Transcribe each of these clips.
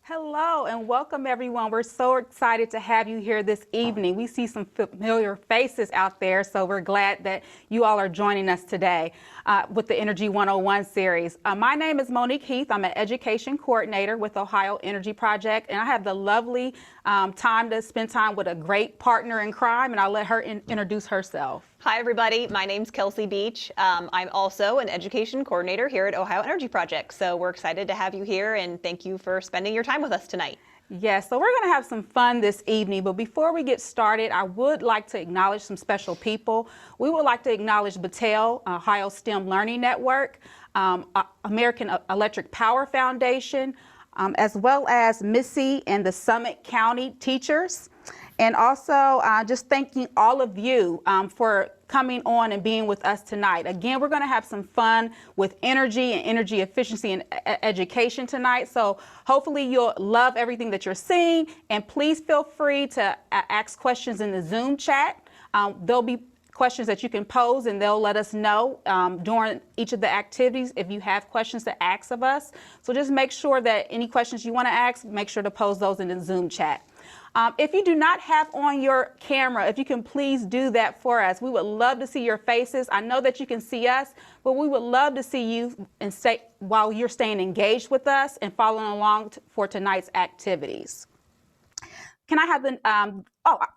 Hello and welcome everyone. We're so excited to have you here this evening. We see some familiar faces out there, so we're glad that you all are joining us today with the Energy 101 series. My name is Monique Heath. I'm an education coordinator with Ohio Energy Project, and I have the lovely time to spend time with a great partner in crime, and I'll let her introduce herself. Hi, everybody. My name's Kelsey Beach. I'm also an education coordinator here at Ohio Energy Project. So we're excited to have you here and thank you for spending your time with us tonight. Yes, so we're going to have some fun this evening, but before we get started, I would like to acknowledge some special people. We would like to acknowledge Battelle, Ohio STEM Learning Network, American Electric Power Foundation, as well as Missy and the Summit County teachers. And also just thanking all of you for coming on and being with us tonight. Again, we're going to have some fun with energy and energy efficiency and education tonight. So hopefully you'll love everything that you're seeing. And please feel free to ask questions in the Zoom chat. There'll be questions that you can pose and they'll let us know during each of the activities if you have questions to ask of us. So just make sure that any questions you want to ask, make sure to pose those in the Zoom chat. If you do not have on your camera, if you can please do that for us. We would love to see your faces. I know that you can see us, but we would love to see you and stay while you're staying engaged with us and following along for tonight's activities. Can I have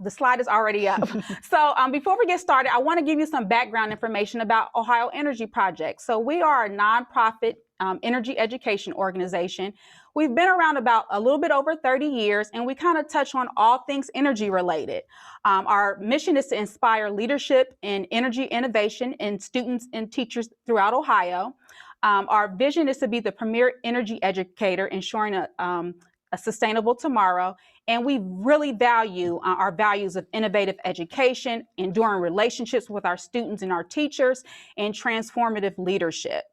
the slide is already up. So before we get started, I want to give you some background information about Ohio Energy Project. So we are a nonprofit energy education organization. We've been around about a little bit over 30 years, and we kind of touch on all things energy related. Our mission is to inspire leadership in energy innovation in students and teachers throughout Ohio. Our vision is to be the premier energy educator, ensuring a sustainable tomorrow. And we really value our values of innovative education, enduring relationships with our students and our teachers, and transformative leadership.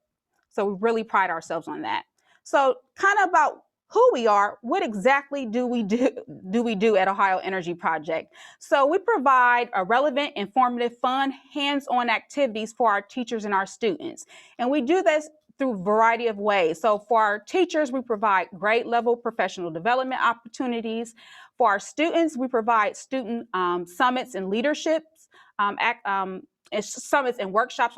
So we really pride ourselves on that. So kind of about who we are, what exactly do we do at Ohio Energy Project? So we provide a relevant, informative, fun, hands-on activities for our teachers and our students. And we do this through a variety of ways. So for our teachers, we provide grade level professional development opportunities. For our students, we provide student summits and leaderships, summits and workshops,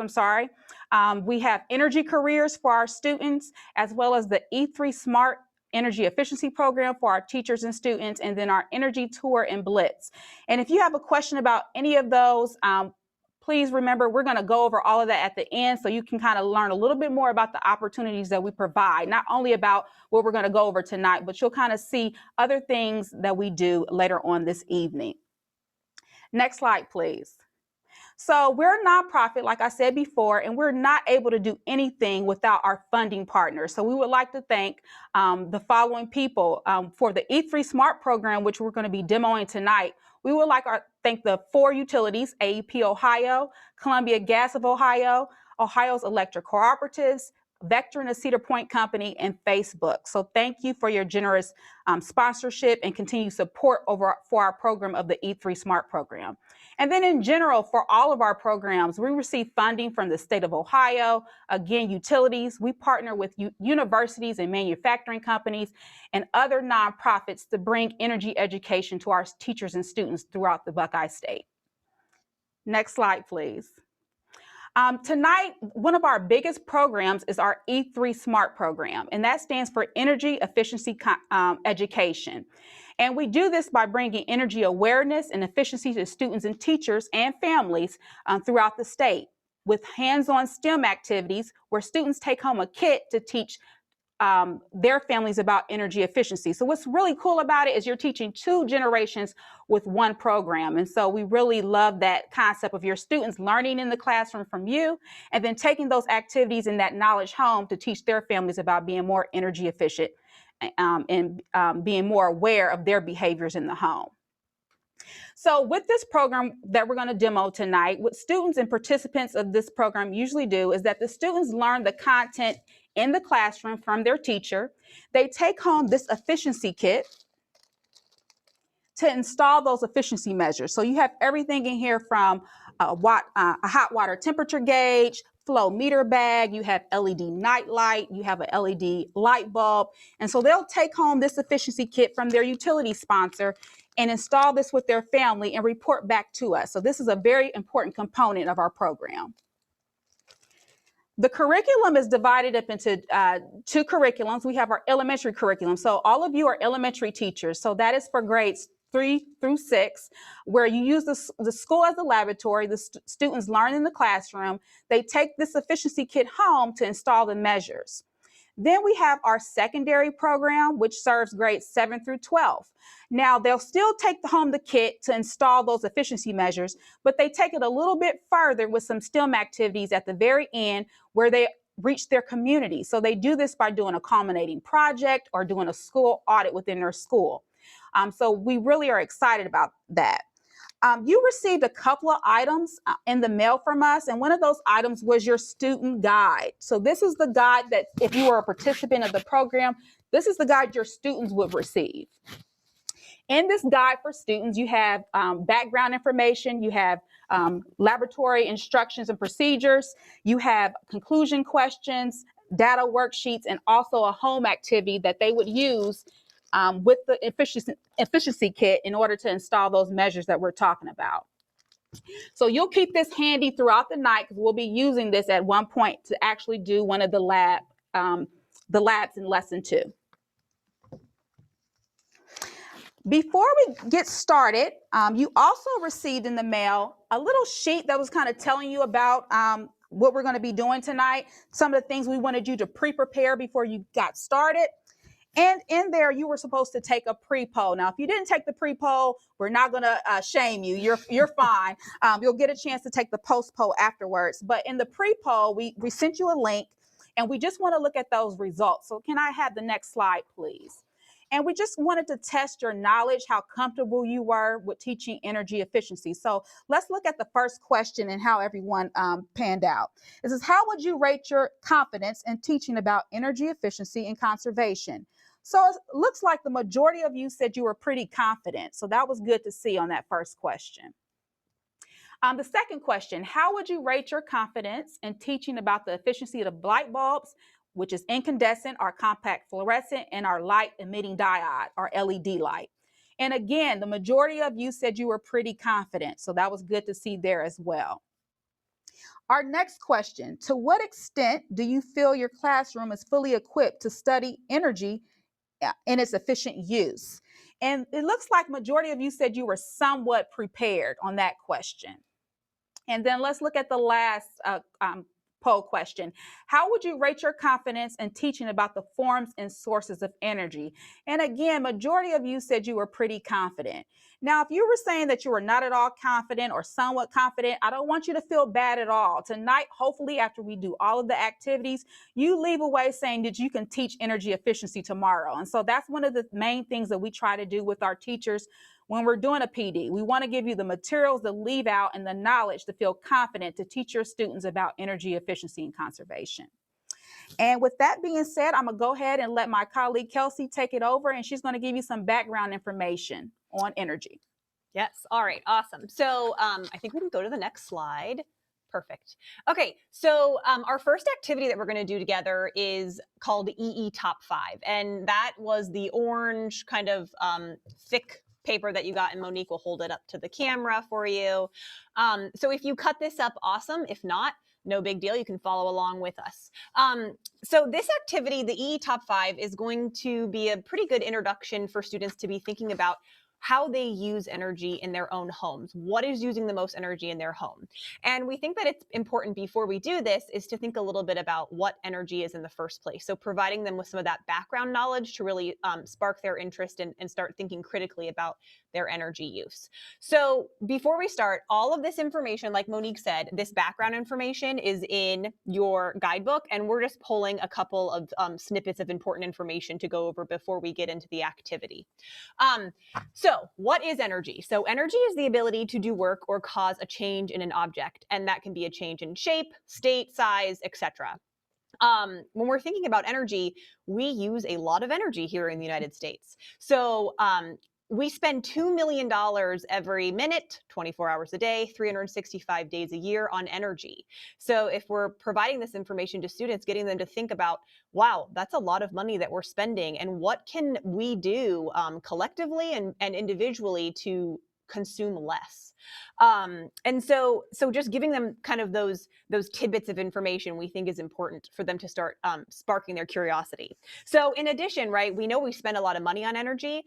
we have energy careers for our students, as well as the E3 Smart Energy Efficiency Program for our teachers and students, and then our Energy Tour and Blitz. And if you have a question about any of those, please remember, we're going to go over all of that at the end so you can kind of learn a little bit more about the opportunities that we provide, not only about what we're going to go over tonight, but you'll kind of see other things that we do later on this evening. Next slide, please. So we're a nonprofit, like I said before, and we're not able to do anything without our funding partners. So we would like to thank the following people for the E3 Smart program, which we're going to be demoing tonight. We would like to thank the 4 utilities, AEP Ohio, Columbia Gas of Ohio, Ohio's Electric Cooperatives, Vector and the Cedar Point Company, and Facebook. So thank you for your generous sponsorship and continued support for our program of the E3 Smart program. And then in general, for all of our programs, we receive funding from the state of Ohio, again, utilities. We partner with universities and manufacturing companies and other nonprofits to bring energy education to our teachers and students throughout the Buckeye State. Next slide, please. Tonight, one of our biggest programs is our E3 Smart program, and that stands for Energy Efficiency Education. And we do this by bringing energy awareness and efficiency to students and teachers and families throughout the state with hands-on STEM activities where students take home a kit to teach their families about energy efficiency. So what's really cool about it is you're teaching 2 generations with one program. And so we really love that concept of your students learning in the classroom from you and then taking those activities and that knowledge home to teach their families about being more energy efficient and being more aware of their behaviors in the home. So with this program that we're going to demo tonight, what students and participants of this program usually do is that the students learn the content in the classroom from their teacher. They take home this efficiency kit to install those efficiency measures. So you have everything in here from a hot water temperature gauge, flow meter bag, you have LED night light, you have an LED light bulb. And so they'll take home this efficiency kit from their utility sponsor and install this with their family and report back to us. So this is a very important component of our program. The curriculum is divided up into two curriculums. We have our elementary curriculum. So all of you are elementary teachers. So that is for grades 3 through 6, where you use the school as a laboratory. The students learn in the classroom. They take this efficiency kit home to install the measures. Then we have our secondary program, which serves grades 7 through 12. Now, they'll still take home the kit to install those efficiency measures, but they take it a little bit further with some STEM activities at the very end where they reach their community. So they do this by doing a culminating project or doing a school audit within their school. So we really are excited about that. You received a couple of items in the mail from us, and one of those items was your student guide. So this is the guide that if you were a participant of the program, this is the guide your students would receive. In this guide for students, you have background information, you have laboratory instructions and procedures, you have conclusion questions, data worksheets, and also a home activity that they would use with the efficiency kit in order to install those measures that we're talking about. So you'll keep this handy throughout the night because we'll be using this at one point to actually do one of the labs in lesson 2. Before we get started, you also received in the mail a little sheet that was kind of telling you about what we're going to be doing tonight, some of the things we wanted you to pre-prepare before you got started. And in there, you were supposed to take a pre-poll. Now, if you didn't take the pre-poll, we're not going to shame you. You're fine. You'll get a chance to take the post-poll afterwards. But in the pre-poll, we sent you a link, and we just want to look at those results. So can I have the next slide, please? And we just wanted to test your knowledge, how comfortable you were with teaching energy efficiency. So let's look at the first question and how everyone panned out. It says, how would you rate your confidence in teaching about energy efficiency and conservation? So it looks like the majority of you said you were pretty confident. So that was good to see on that first question. The second question, how would you rate your confidence in teaching about the efficiency of the light bulbs, which is incandescent, our compact fluorescent, and our light emitting diode, our LED light? And again, the majority of you said you were pretty confident. So that was good to see there as well. Our next question, to what extent do you feel your classroom is fully equipped to study energy in its efficient use? And it looks like majority of you said you were somewhat prepared on that question. And then let's look at the last poll question. How would you rate your confidence in teaching about the forms and sources of energy? And again, majority of you said you were pretty confident. Now, if you were saying that you were not at all confident or somewhat confident, I don't want you to feel bad at all. Tonight, hopefully, after we do all of the activities, you leave away saying that you can teach energy efficiency tomorrow. And so that's one of the main things that we try to do with our teachers when we're doing a PD. We want to give you the materials to leave out and the knowledge to feel confident to teach your students about energy efficiency and conservation. And with that being said, I'm going to go ahead and let my colleague Kelsey take it over, and she's going to give you some background information on energy. Yes. All right. Awesome. So I think we can go to the next slide. Perfect. Okay, so our first activity that we're going to do together is called EE Top 5, and that was the orange kind of thick paper that you got, and Monique will hold it up to the camera for you. So if you cut this up, awesome. If not, no big deal. You can follow along with us. So this activity, the EE Top 5, is going to be a pretty good introduction for students to be thinking about how they use energy in their own homes. What is using the most energy in their home? And we think that it's important before we do this is to think a little bit about what energy is in the first place. So providing them with some of that background knowledge to really spark their interest and start thinking critically about their energy use. So before we start, all of this information, like Monique said, this background information is in your guidebook, and we're just pulling a couple of snippets of important information to go over before we get into the activity. So what is energy? So energy is the ability to do work or cause a change in an object, and that can be a change in shape, state, size, etc. When we're thinking about energy, we use a lot of energy here in the United States. So we spend $2 million every minute, 24 hours a day, 365 days a year on energy. So if we're providing this information to students, getting them to think about, wow, that's a lot of money that we're spending, and what can we do collectively and individually to consume less. And so just giving them kind of those tidbits of information we think is important for them to start sparking their curiosity. So in addition, right, we know we spend a lot of money on energy.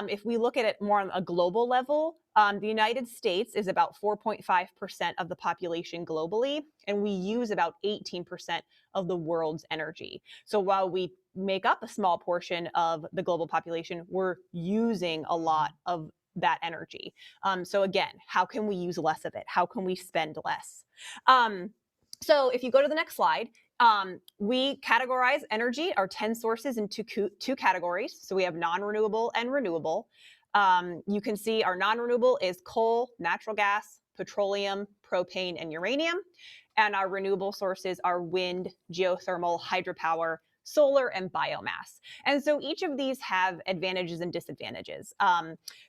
If we look at it more on a global level, the United States is about 4.5% of the population globally, and we use about 18% of the world's energy. So while we make up a small portion of the global population, we're using a lot of that energy. So again, how can we use less of it? How can we spend less? So if you go to the next slide, we categorize energy, our 10 sources, into two categories. So we have non-renewable and renewable. You can see our non-renewable is coal, natural gas, petroleum, propane, and uranium. And our renewable sources are wind, geothermal, hydropower, solar, and biomass. And so each of these have advantages and disadvantages.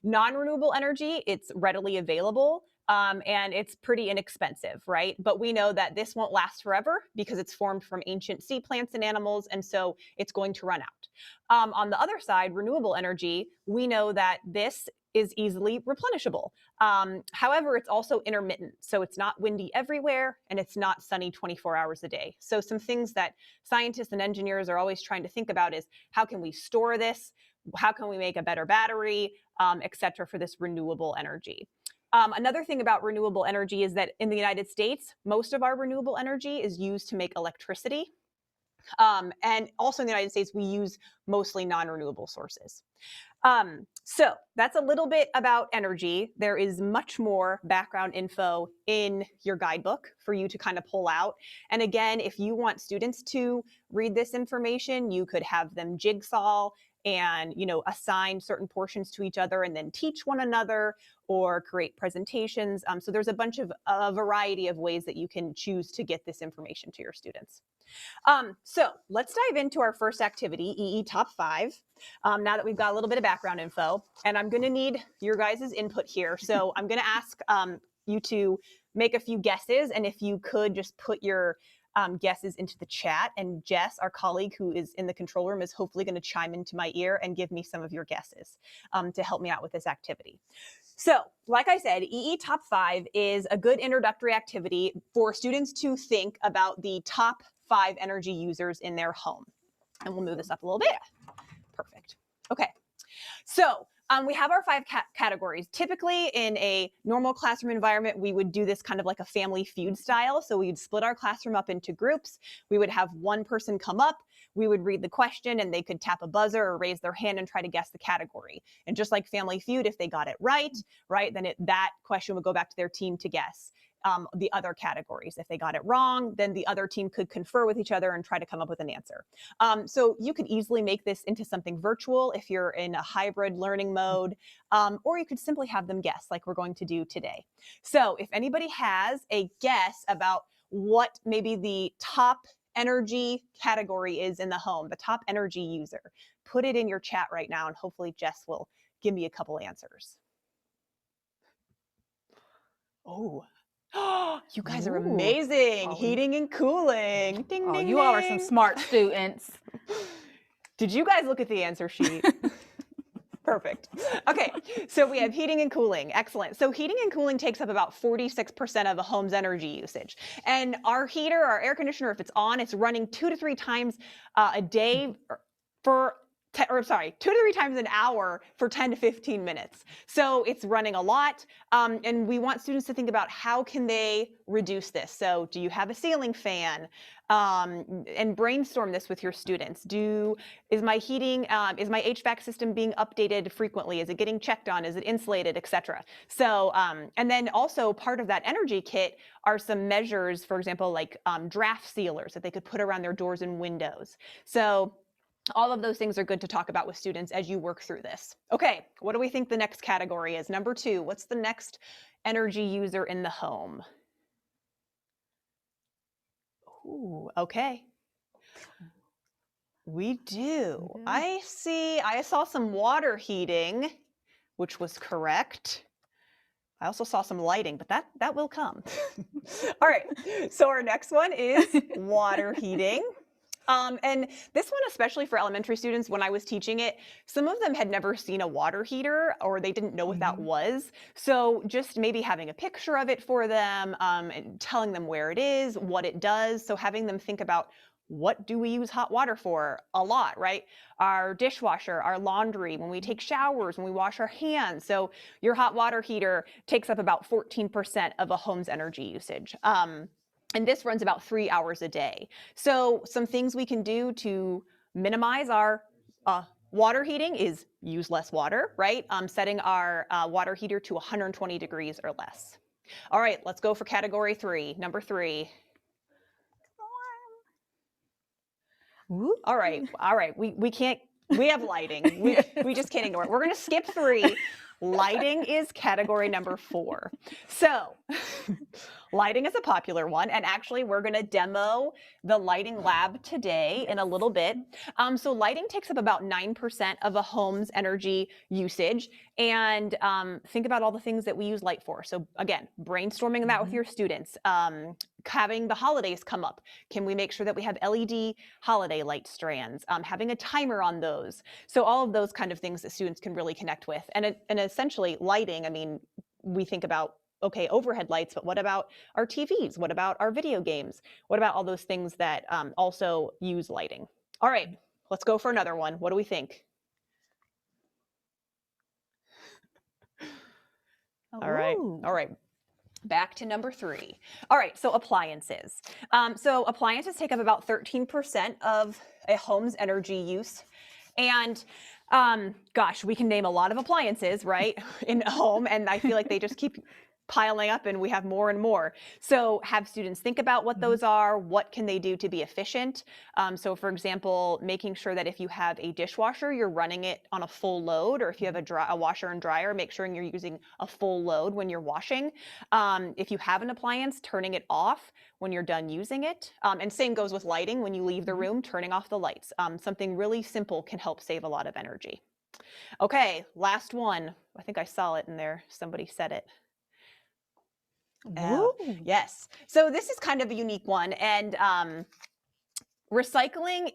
Non-renewable energy, it's readily available. And it's pretty inexpensive, right? But we know that this won't last forever because it's formed from ancient sea plants and animals, and so it's going to run out. On the other side, renewable energy, we know that this is easily replenishable. However, it's also intermittent, so it's not windy everywhere, and it's not sunny 24 hours a day. So some things that scientists and engineers are always trying to think about is, how can we store this? How can we make a better battery, et cetera, for this renewable energy? Another thing about renewable energy is that in the United States, most of our renewable energy is used to make electricity. And also in the United States, we use mostly non-renewable sources. So that's a little bit about energy. There is much more background info in your guidebook for you to kind of pull out. And again, if you want students to read this information, you could have them jigsaw and, assign certain portions to each other and then teach one another, or create presentations. So there's a variety of ways that you can choose to get this information to your students. So let's dive into our first activity, EE Top 5, now that we've got a little bit of background info. And I'm going to need your guys' input here. So I'm going to ask you to make a few guesses. And if you could just put your guesses into the chat. And Jess, our colleague who is in the control room, is hopefully going to chime into my ear and give me some of your guesses to help me out with this activity. So, like I said, EE Top 5 is a good introductory activity for students to think about the top 5 energy users in their home. And we'll move this up a little bit. Perfect. Okay. So we have our 5 categories. Typically in a normal classroom environment, we would do this kind of like a family feud style. So we'd split our classroom up into groups. We would have one person come up. We would read the question and they could tap a buzzer or raise their hand and try to guess the category. And just like Family Feud, if they got it right, then that question would go back to their team to guess the other categories. If they got it wrong, then the other team could confer with each other and try to come up with an answer. So you could easily make this into something virtual if you're in a hybrid learning mode, or you could simply have them guess like we're going to do today. So if anybody has a guess about what maybe the top energy category is in the home, the top energy user, put it in your chat right now, and hopefully Jess will give me a couple answers. Oh, you guys are amazing. Heating and cooling. Ding, ding, you all are some smart students. Did you guys look at the answer sheet? Perfect. Okay, so we have heating and cooling. Excellent. So heating and cooling takes up about 46% of a home's energy usage. And our heater, our air conditioner, if it's on, it's running 2 to 3 times a day for 2 to 3 times an hour for 10 to 15 minutes. So it's running a lot. And we want students to think about, how can they reduce this? So do you have a ceiling fan? And brainstorm this with your students. Is my HVAC system being updated frequently? Is it getting checked on? Is it insulated, etc.? So, and then also part of that energy kit are some measures, for example, like draft sealers that they could put around their doors and windows. So all of those things are good to talk about with students as you work through this. Okay, what do we think the next category is? Number 2, what's the next energy user in the home? Ooh, okay. We do. I saw some water heating. which was correct. I also saw some lighting, but that will come. All right, so our next one is water heating. And this one, especially for elementary students, when I was teaching it, some of them had never seen a water heater or they didn't know what that was. So just maybe having a picture of it for them, and telling them where it is, what it does. So having them think about, what do we use hot water for? A lot, right? Our dishwasher, our laundry, when we take showers, when we wash our hands. So your hot water heater takes up about 14% of a home's energy usage. And this runs about 3 hours a day. So some things we can do to minimize our water heating is use less water, right? Setting our water heater to 120 degrees or less. All right, let's go for category 3, number 3. All right. We can't, we have lighting. We just can't ignore it. We're going to skip 3. Lighting is category number 4. So lighting is a popular one. And actually, we're going to demo the lighting lab today in a little bit. So lighting takes up about 9% of a home's energy usage. And think about all the things that we use light for. So again, brainstorming that with your students. Having the holidays come up. Can we make sure that we have LED holiday light strands? Having a timer on those. So all of those kind of things that students can really connect with. And essentially lighting, I mean, we think about, okay, overhead lights, but what about our TVs? What about our video games? What about all those things that also use lighting? All right, let's go for another one. What do we think? All right. Back to number 3. All right, so appliances. So appliances take up about 13% of a home's energy use. And gosh, we can name a lot of appliances, right, in a home, and I feel like they just keep piling up and we have more and more. So have students think about what those are, what can they do to be efficient. So for example, making sure that if you have a dishwasher, you're running it on a full load, or if you have a washer and dryer, make sure you're using a full load when you're washing. If you have an appliance, turning it off when you're done using it. And same goes with lighting. When you leave the room, turning off the lights. Something really simple can help save a lot of energy. Okay, last one. I think I saw it in there. Somebody said it. Yes. So this is kind of a unique one, and recycling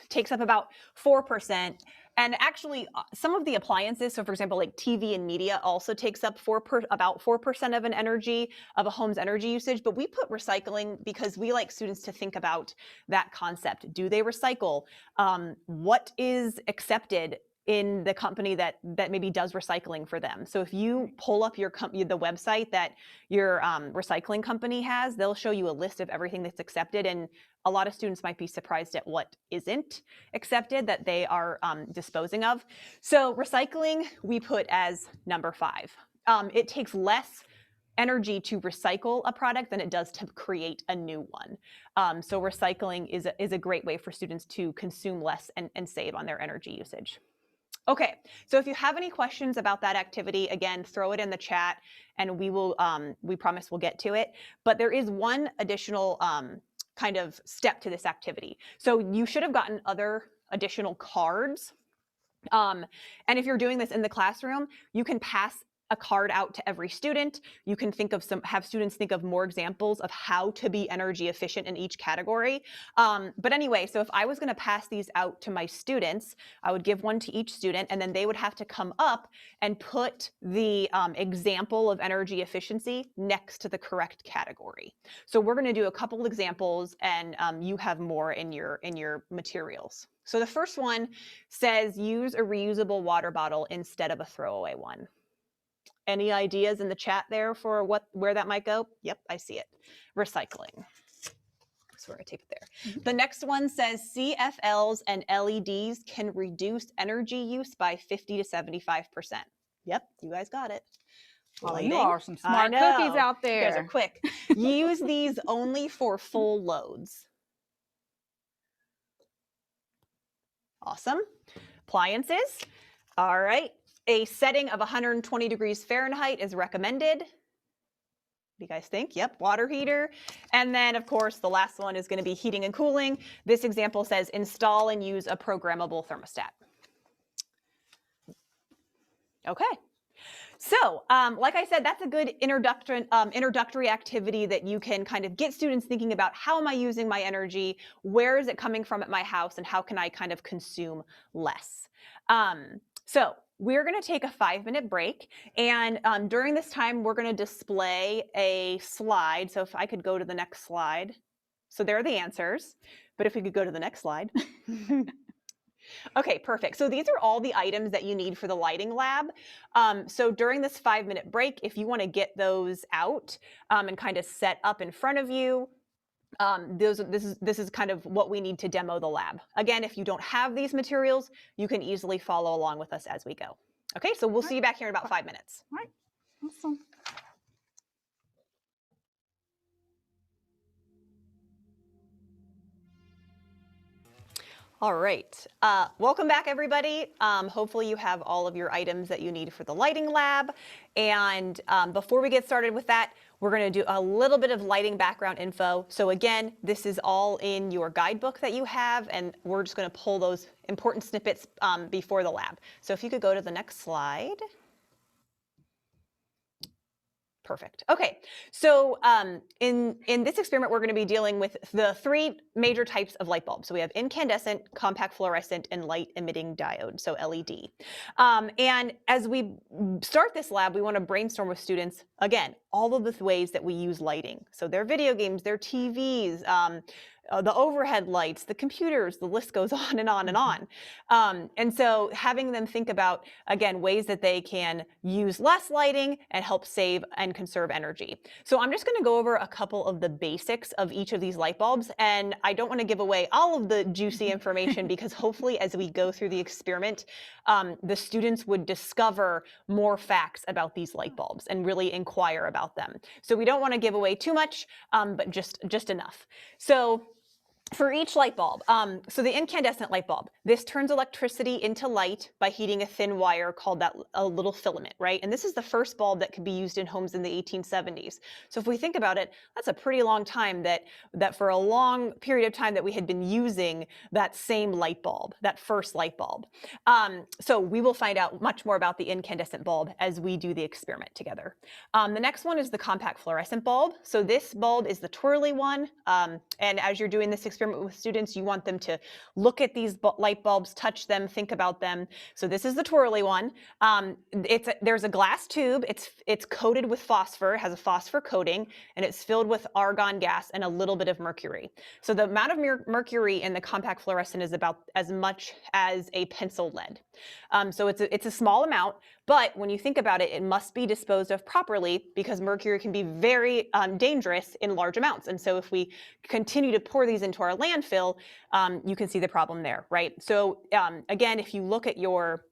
takes up about 4%. And actually, some of the appliances, so for example, like TV and media, also takes up about 4% of a home's energy usage. But we put recycling because we like students to think about that concept. Do they recycle? What is accepted in the company that maybe does recycling for them? So if you pull up the website that your recycling company has, they'll show you a list of everything that's accepted. And a lot of students might be surprised at what isn't accepted that they are disposing of. So recycling we put as number 5. It takes less energy to recycle a product than it does to create a new one. So recycling is a great way for students to consume less and save on their energy usage. Okay, so if you have any questions about that activity, again, throw it in the chat and we promise we'll get to it. But there is one additional kind of step to this activity. So you should have gotten other additional cards. And if you're doing this in the classroom, you can pass a card out to every student. You can have students think of more examples of how to be energy efficient in each category. But anyway, so if I was going to pass these out to my students, I would give one to each student, and then they would have to come up and put the example of energy efficiency next to the correct category. So we're going to do a couple examples, and you have more in your materials. So the first one says use a reusable water bottle instead of a throwaway one. Any ideas in the chat there for where that might go? Yep, I see it. Recycling. So we're going to tape it there. The next one says CFLs and LEDs can reduce energy use by 50 to 75%. Yep, you guys got it. Oh, you are some smart cookies out there. You guys are quick. Use these only for full loads. Awesome. Appliances. All right. A setting of 120 degrees Fahrenheit is recommended. What do you guys think? Yep, water heater. And then, of course, the last one is going to be heating and cooling. This example says install and use a programmable thermostat. Okay, So, like I said, that's a good introductory activity that you can kind of get students thinking about how am I using my energy, where is it coming from at my house, and how can I kind of consume less. So we're going to take a 5-minute break, and during this time, we're going to display a slide. So if I could go to the next slide. So there are the answers, but if we could go to the next slide. Okay, perfect. So these are all the items that you need for the lighting lab. So during this 5-minute break, if you want to get those out and kind of set up in front of you, this is kind of what we need to demo the lab. Again, if you don't have these materials, you can easily follow along with us as we go. Okay, so we'll see you back here in about 5 minutes. All right, awesome. All right, welcome back everybody. Hopefully you have all of your items that you need for the lighting lab. And before we get started with that, we're gonna do a little bit of lighting background info. So again, this is all in your guidebook that you have, and we're just gonna pull those important snippets before the lab. So if you could go to the next slide. Perfect. Okay, so in this experiment, we're going to be dealing with the 3 major types of light bulbs. So we have incandescent, compact fluorescent, and light emitting diode, so LED. And as we start this lab, we want to brainstorm with students, again, all of the ways that we use lighting. So their video games, their TVs, the overhead lights, the computers, the list goes on and on and on. And so having them think about, again, ways that they can use less lighting and help save and conserve energy. So I'm just going to go over a couple of the basics of each of these light bulbs. And I don't want to give away all of the juicy information because hopefully as we go through the experiment, the students would discover more facts about these light bulbs and really inquire about them. So we don't want to give away too much, but just enough. So for each light bulb, so the incandescent light bulb, this turns electricity into light by heating a thin wire called a little filament, right? And this is the first bulb that could be used in homes in the 1870s. So if we think about it, that's a pretty long time that for a long period of time that we had been using that same light bulb, that first light bulb. So we will find out much more about the incandescent bulb as we do the experiment together. The next one is the compact fluorescent bulb. So this bulb is the twirly one. And as you're doing this experiment with students, you want them to look at these light bulbs, touch them, think about them. So this is the twirly one. There's a glass tube. It's coated with phosphor, it has a phosphor coating, and it's filled with argon gas and a little bit of mercury. So the amount of mercury in the compact fluorescent is about as much as a pencil lead. So it's a small amount, but when you think about it, it must be disposed of properly because mercury can be very dangerous in large amounts. And so if we continue to pour these into our landfill, you can see the problem there, right? So again, if you look at your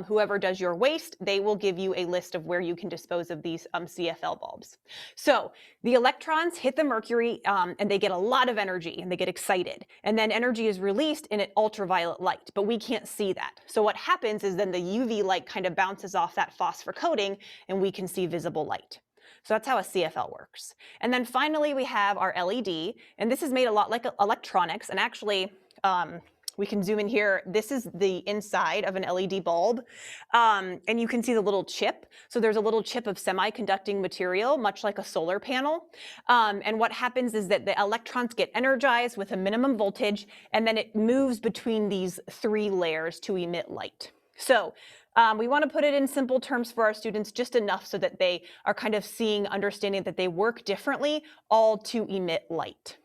whoever does your waste, they will give you a list of where you can dispose of these CFL bulbs. So the electrons hit the mercury and they get a lot of energy and they get excited. And then energy is released in an ultraviolet light, but we can't see that. So what happens is then the UV light kind of bounces off that phosphor coating and we can see visible light. So that's how a CFL works. And then finally, we have our LED, and this is made a lot like electronics. And actually, we can zoom in here. This is the inside of an LED bulb, and you can see the little chip. So there's a little chip of semiconducting material, much like a solar panel. And what happens is that the electrons get energized with a minimum voltage, and then it moves between these 3 layers to emit light. So we want to put it in simple terms for our students, just enough so that they are kind of understanding that they work differently, all to emit light.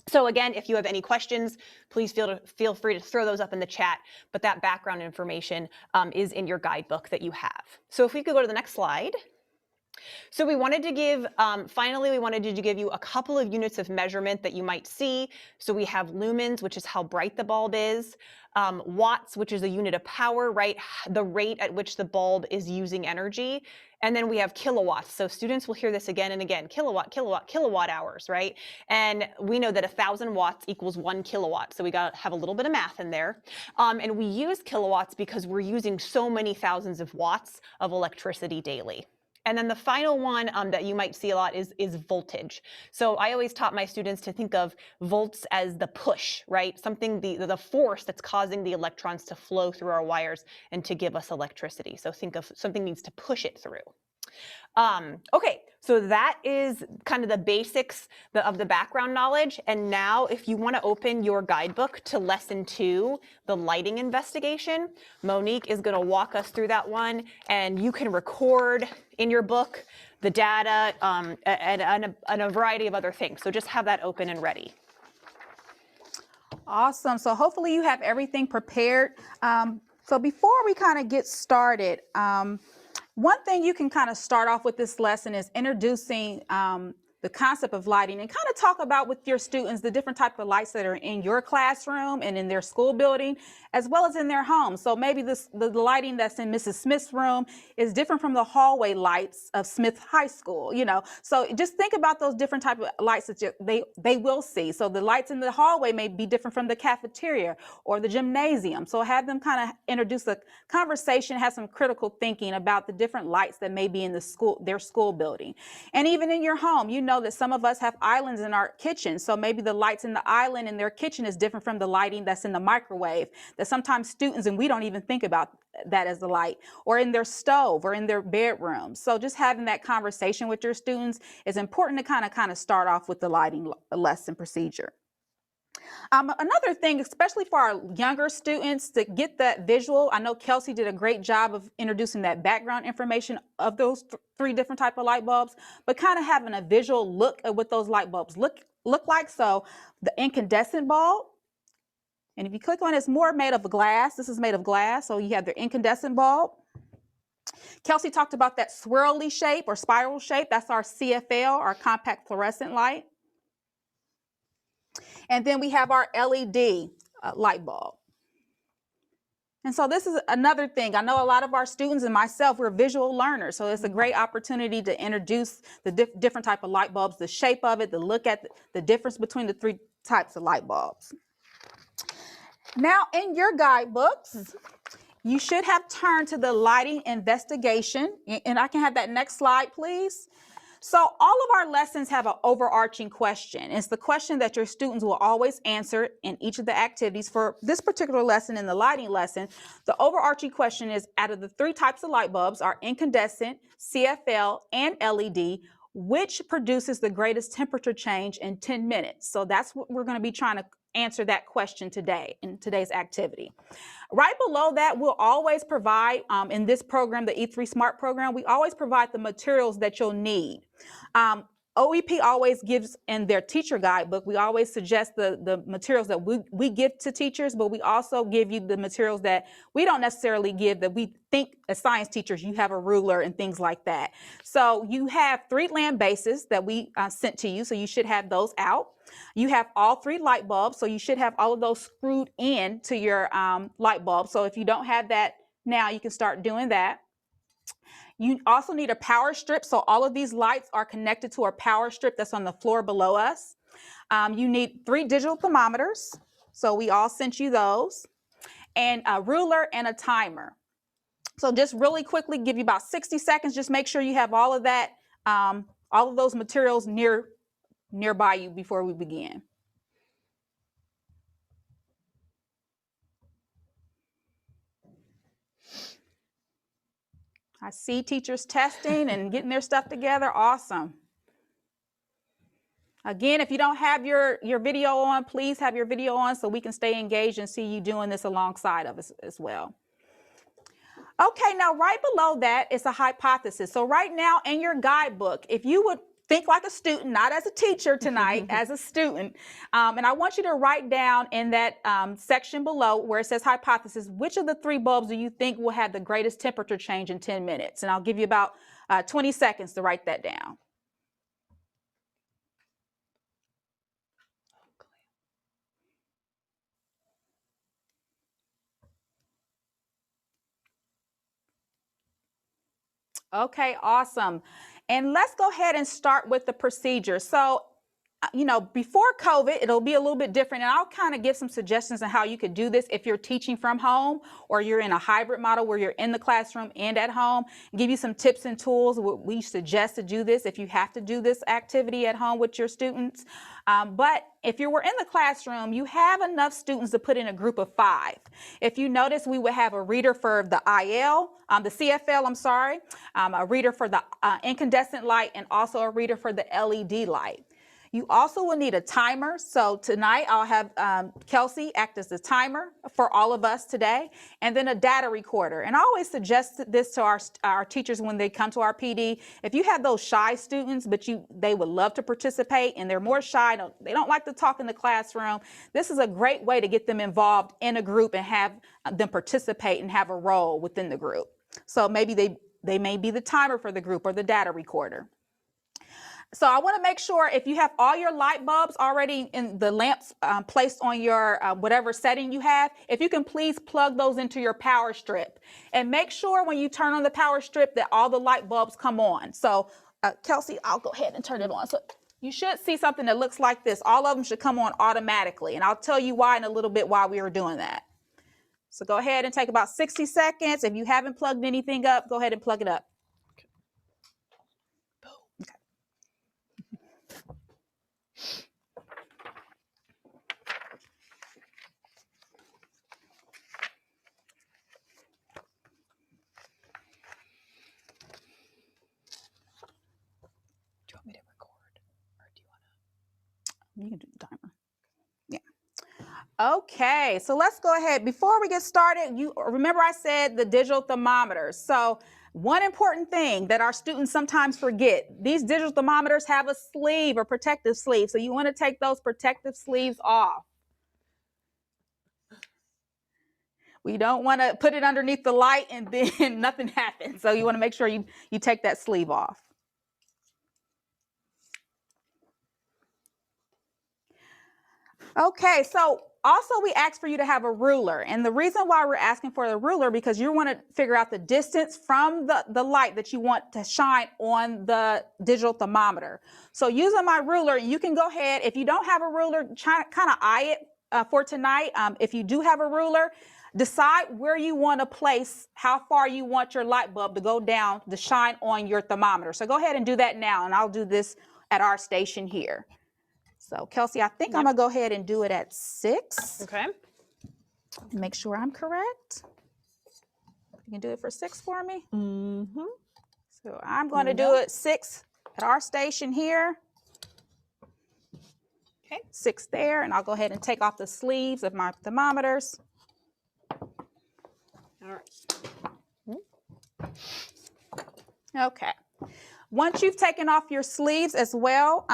So again, if you have any questions, please feel free to throw those up in the chat, but that background information is in your guidebook that you have. So if we could go to the next slide. So we wanted to give, finally, we wanted to give you a couple of units of measurement that you might see. So we have lumens, which is how bright the bulb is, watts, which is a unit of power, right? The rate at which the bulb is using energy. And then we have kilowatts. So students will hear this again and again, kilowatt, kilowatt, kilowatt hours, right? And we know that 1,000 watts equals 1 kilowatt. So we got to have a little bit of math in there. And we use kilowatts because we're using so many thousands of watts of electricity daily. And then the final one that you might see a lot is voltage. So I always taught my students to think of volts as the push, right? Something, the force that's causing the electrons to flow through our wires and to give us electricity. So think of something needs to push it through. Okay, so that is kind of the basics of the background knowledge. And now if you want to open your guidebook to lesson 2, the lighting investigation, Monique is going to walk us through that one, and you can record in your book the data and a variety of other things. So just have that open and ready. Awesome. So hopefully you have everything prepared. So before we kind of get started, one thing you can kind of start off with this lesson is introducing the concept of lighting, and kind of talk about with your students the different type of lights that are in your classroom and in their school building, as well as in their home. So maybe the lighting that's in Mrs. Smith's room is different from the hallway lights of Smith High School, you know. So just think about those different type of lights that they will see. So the lights in the hallway may be different from the cafeteria or the gymnasium. So have them kind of introduce a conversation, have some critical thinking about the different lights that may be in their school building. And even in your home, you know that some of us have islands in our kitchen. So maybe the lights in the island in their kitchen is different from the lighting that's in the microwave, that sometimes students, and we don't even think about that as the light, or in their stove or in their bedroom. So just having that conversation with your students is important to kind of start off with the lighting lesson procedure. Another thing, especially for our younger students, to get that visual, I know Kelsey did a great job of introducing that background information of those 3 different type of light bulbs, but kind of having a visual look at what those light bulbs look like. So the incandescent bulb, and if you click on it, it's more made of glass. This is made of glass, so you have the incandescent bulb. Kelsey talked about that swirly shape or spiral shape. That's our CFL, our compact fluorescent light. And then we have our LED light bulb. And so this is another thing. I know a lot of our students and myself, we're visual learners. So it's a great opportunity to introduce the different type of light bulbs, the shape of it, to look at the difference between the 3 types of light bulbs. Now in your guidebooks, you should have turned to the lighting investigation. And I can have that next slide, please. So all of our lessons have an overarching question. It's the question that your students will always answer in each of the activities. For this particular lesson, in the lighting lesson, the overarching question is, out of the 3 types of light bulbs, are incandescent, CFL, and LED, which produces the greatest temperature change in 10 minutes? So that's what we're going to be trying to answer that question today in today's activity. Right below that, we'll always provide, in this program, the E3 Smart program, we always provide the materials that you'll need. OEP always gives in their teacher guidebook, we always suggest the materials that we give to teachers, but we also give you the materials that we don't necessarily give, that we think as science teachers, you have a ruler and things like that. So you have 3 lamp bases that we sent to you, so you should have those out. You have all 3 light bulbs, so you should have all of those screwed in to your light bulb. So if you don't have that now, you can start doing that. You also need a power strip, so all of these lights are connected to a power strip that's on the floor below us. You need 3 digital thermometers, so we all sent you those, and a ruler and a timer. So just really quickly, give you about 60 seconds, just make sure you have all of that, all of those materials nearby you before we begin. I see teachers testing and getting their stuff together. Awesome. Again, if you don't have your video on, please have your video on so we can stay engaged and see you doing this alongside of us as well. Okay, now right below that is a hypothesis. So right now in your guidebook, if you would think like a student, not as a teacher tonight, as a student. And I want you to write down in that section below where it says hypothesis, which of the 3 bulbs do you think will have the greatest temperature change in 10 minutes? And I'll give you about 20 seconds to write that down. Okay, awesome. And let's go ahead and start with the procedure. So you know, before COVID, it'll be a little bit different. And I'll kind of give some suggestions on how you could do this if you're teaching from home or you're in a hybrid model where you're in the classroom and at home. Give you some tips and tools. We suggest to do this if you have to do this activity at home with your students. But if you were in the classroom, you have enough students to put in a group of 5. If you notice, we would have a reader for the the CFL, I'm sorry, a reader for the incandescent light, and also a reader for the LED light. You also will need a timer. So tonight I'll have Kelsey act as the timer for all of us today, and then a data recorder. And I always suggest this to our teachers when they come to our PD. If you have those shy students, but they would love to participate and they're more shy, they don't like to talk in the classroom, this is a great way to get them involved in a group and have them participate and have a role within the group. So maybe they may be the timer for the group or the data recorder. So I want to make sure if you have all your light bulbs already in the lamps placed on your whatever setting you have, if you can please plug those into your power strip and make sure when you turn on the power strip that all the light bulbs come on. So Kelsey, I'll go ahead and turn it on. So you should see something that looks like this. All of them should come on automatically. And I'll tell you why in a little bit while we were doing that. So go ahead and take about 60 seconds. If you haven't plugged anything up, go ahead and plug it up. You can do the timer. Yeah. Okay, so let's go ahead. Before we get started, you remember I said the digital thermometers. So one important thing that our students sometimes forget, these digital thermometers have a sleeve, a protective sleeve. So you want to take those protective sleeves off. We don't want to put it underneath the light and then nothing happens. So you want to make sure you take that sleeve off. Okay, so also we ask for you to have a ruler. And the reason why we're asking for the ruler, because you want to figure out the distance from the light that you want to shine on the digital thermometer. So using my ruler, you can go ahead. If you don't have a ruler, kind of eye it for tonight. If you do have a ruler, decide where you want to place, how far you want your light bulb to go down to shine on your thermometer. So go ahead and do that now, and I'll do this at our station here. So Kelsey, I think I'm gonna go ahead and do it at 6. Okay. Make sure I'm correct. You can do it for 6 for me. Mm-hmm. So I'm going to do it 6 at our station here. Okay. 6 there, and I'll go ahead and take off the sleeves of my thermometers. All right. Okay. Once you've taken off your sleeves as well,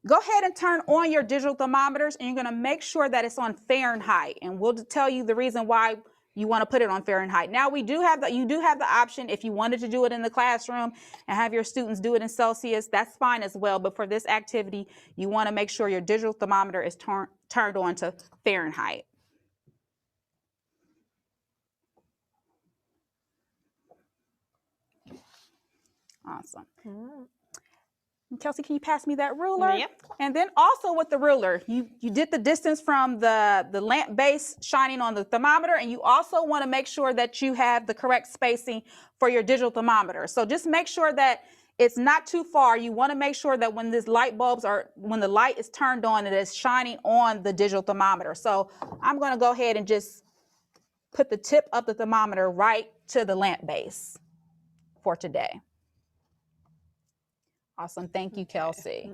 go ahead and turn on your digital thermometers, and you're going to make sure that it's on Fahrenheit. And we'll tell you the reason why you want to put it on Fahrenheit. Now you do have the option if you wanted to do it in the classroom and have your students do it in Celsius. That's fine as well. But for this activity, you want to make sure your digital thermometer is turned on to Fahrenheit. Awesome. Kelsey, can you pass me that ruler? Yep. And then also with the ruler, you did the distance from the lamp base shining on the thermometer, and you also want to make sure that you have the correct spacing for your digital thermometer. So just make sure that it's not too far. You want to make sure that when when the light is turned on, it is shining on the digital thermometer. So I'm going to go ahead and just put the tip of the thermometer right to the lamp base for today. Awesome. Thank you, Kelsey.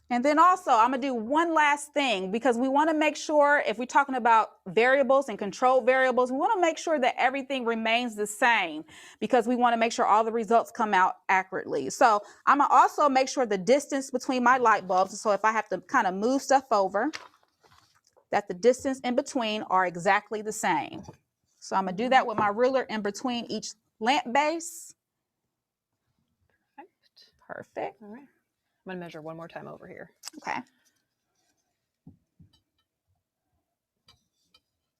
And then also, I'm going to do one last thing, because we want to make sure, if we're talking about variables and controlled variables, we want to make sure that everything remains the same, because we want to make sure all the results come out accurately. So I'm going to also make sure the distance between my light bulbs, so if I have to kind of move stuff over, that the distance in between are exactly the same. So I'm going to do that with my ruler in between each lamp base. Perfect. All right. I'm going to measure one more time over here. Okay.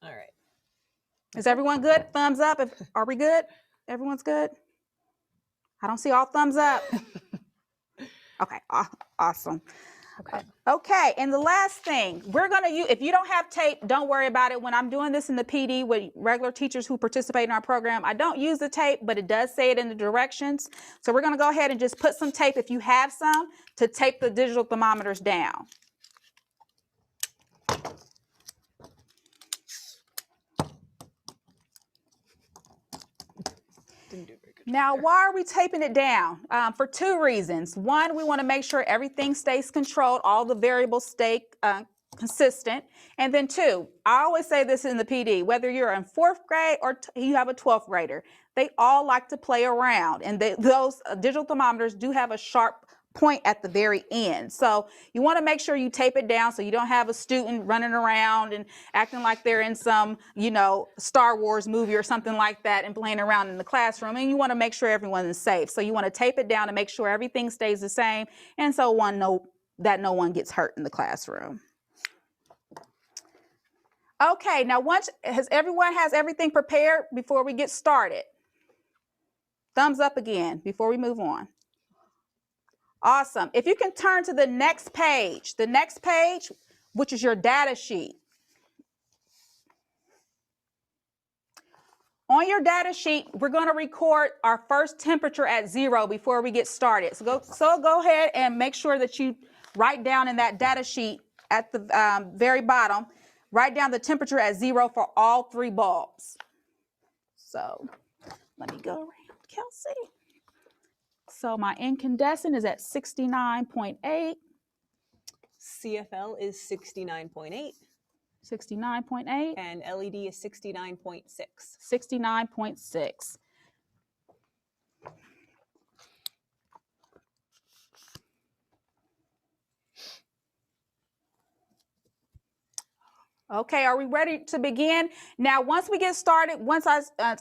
All right. Is everyone good? Thumbs up. Are we good? Everyone's good? I don't see all thumbs up. Okay, awesome. Okay. Okay, and the last thing, we're gonna use, if you don't have tape, don't worry about it. When I'm doing this in the PD with regular teachers who participate in our program, I don't use the tape, but it does say it in the directions. So we're gonna go ahead and just put some tape, if you have some, to tape the digital thermometers down. Now, why are we taping it down? For two reasons. One, we want to make sure everything stays controlled, all the variables stay consistent. And then two, I always say this in the PD, whether you're in 4th grade or you have a 12th grader, they all like to play around. And those digital thermometers do have a sharp point at the very end. So you want to make sure you tape it down so you don't have a student running around and acting like they're in some, you know, Star Wars movie or something like that and playing around in the classroom. And you want to make sure everyone is safe. So you want to tape it down to make sure everything stays the same. And so that no one gets hurt in the classroom. Okay, now everyone has everything prepared before we get started? Thumbs up again before we move on. Awesome. If you can turn to the next page, which is your data sheet. On your data sheet, we're going to record our first temperature at 0 before we get started. So go ahead and make sure that you write down in that data sheet at the very bottom, write down the temperature at 0 for all 3 bulbs. So let me go around, Kelsey. So my incandescent is at 69.8. CFL is 69.8. 69.8. And LED is 69.6. 69.6. Okay, are we ready to begin? Now, once we get started, once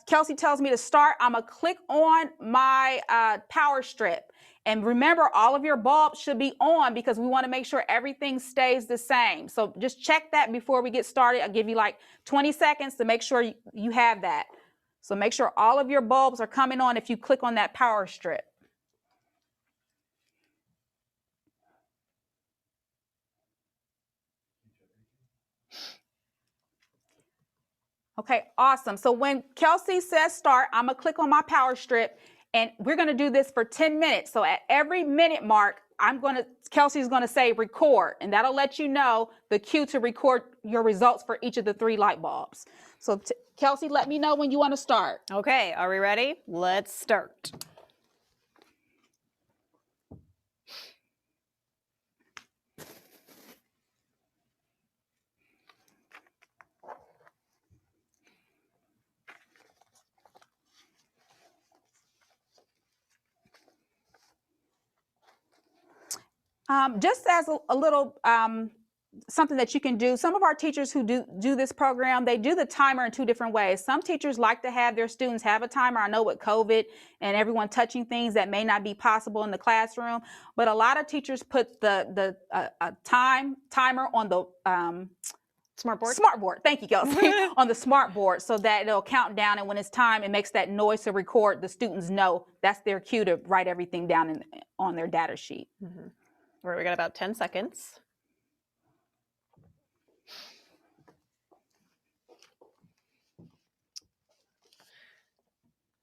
Kelsey tells me to start, I'm gonna click on my power strip. And remember, all of your bulbs should be on because we want to make sure everything stays the same. So just check that before we get started. I'll give you like 20 seconds to make sure you have that. So make sure all of your bulbs are coming on if you click on that power strip. Okay, awesome. So when Kelsey says start, I'm gonna click on my power strip and we're gonna do this for 10 minutes. So at every minute mark, Kelsey's gonna say record, and that'll let you know the cue to record your results for each of the 3 light bulbs. So Kelsey, let me know when you wanna start. Okay, are we ready? Let's start. Just as a little something that you can do, some of our teachers who do this program, they do the timer in 2 different ways. Some teachers like to have their students have a timer. I know with COVID and everyone touching things, that may not be possible in the classroom, but a lot of teachers put the timer on the Smart board. Thank you, Kelsey. On the smart board, so that it'll count down, and when it's time, it makes that noise to record. The students know that's their cue to write everything down on their data sheet. Mm-hmm. All right, we got about 10 seconds.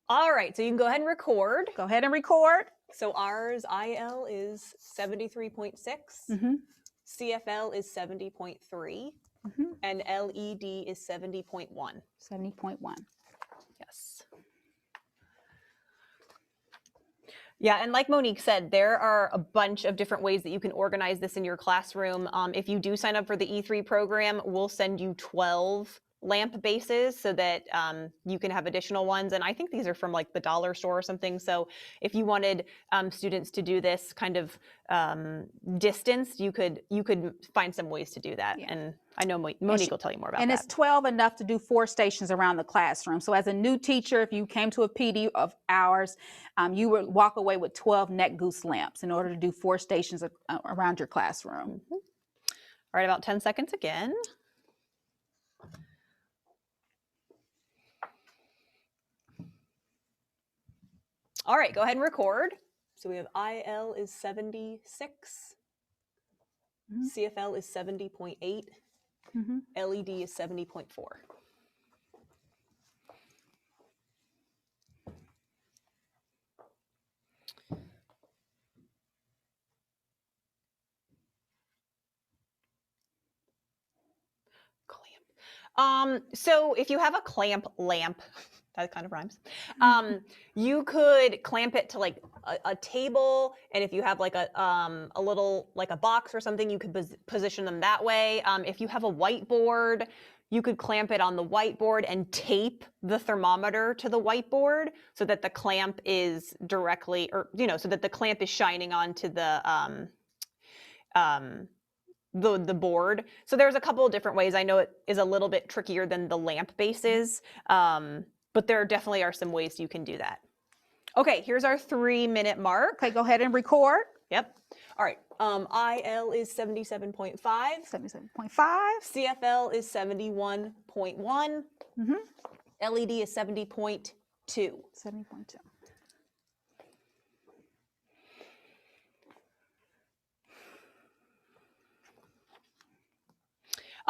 All right, so you can go ahead and record. Go ahead and record. So ours, IL is 73.6. Mm-hmm. CFL is 70.3. Mm-hmm. And LED is 70.1. 70.1. Yes. Yeah, and like Monique said, there are a bunch of different ways that you can organize this in your classroom. If you do sign up for the E3 program, we'll send you 12 lamp bases so that you can have additional ones. And I think these are from like the dollar store or something. So if you wanted students to do this kind of distance, you could find some ways to do that. Yeah. And I know Monique will tell you more about that. And it's 12 enough to do 4 stations around the classroom. So as a new teacher, if you came to a PD of ours, you would walk away with 12 neck goose lamps in order to do 4 stations around your classroom. Mm-hmm. All right, about 10 seconds again. All right, go ahead and record. So we have IL is 76, CFL is 70.8, LED is 70.4. So if you have a clamp lamp, that kind of rhymes, you could clamp it to like a table, and if you have like a little, like a box or something, you could position them that way. If you have a whiteboard, you could clamp it on the whiteboard and tape the thermometer to the whiteboard so that the clamp is directly, or, you know, so that the clamp is shining onto the board. So there's a couple of different ways. I know it is a little bit trickier than the lamp base is, but there definitely are some ways you can do that. Okay, here's our 3-minute mark. Okay, go ahead and record. Yep. All right. IL is 77.5. 77.5. CFL is 71.1. LED is 70.2. 70.2.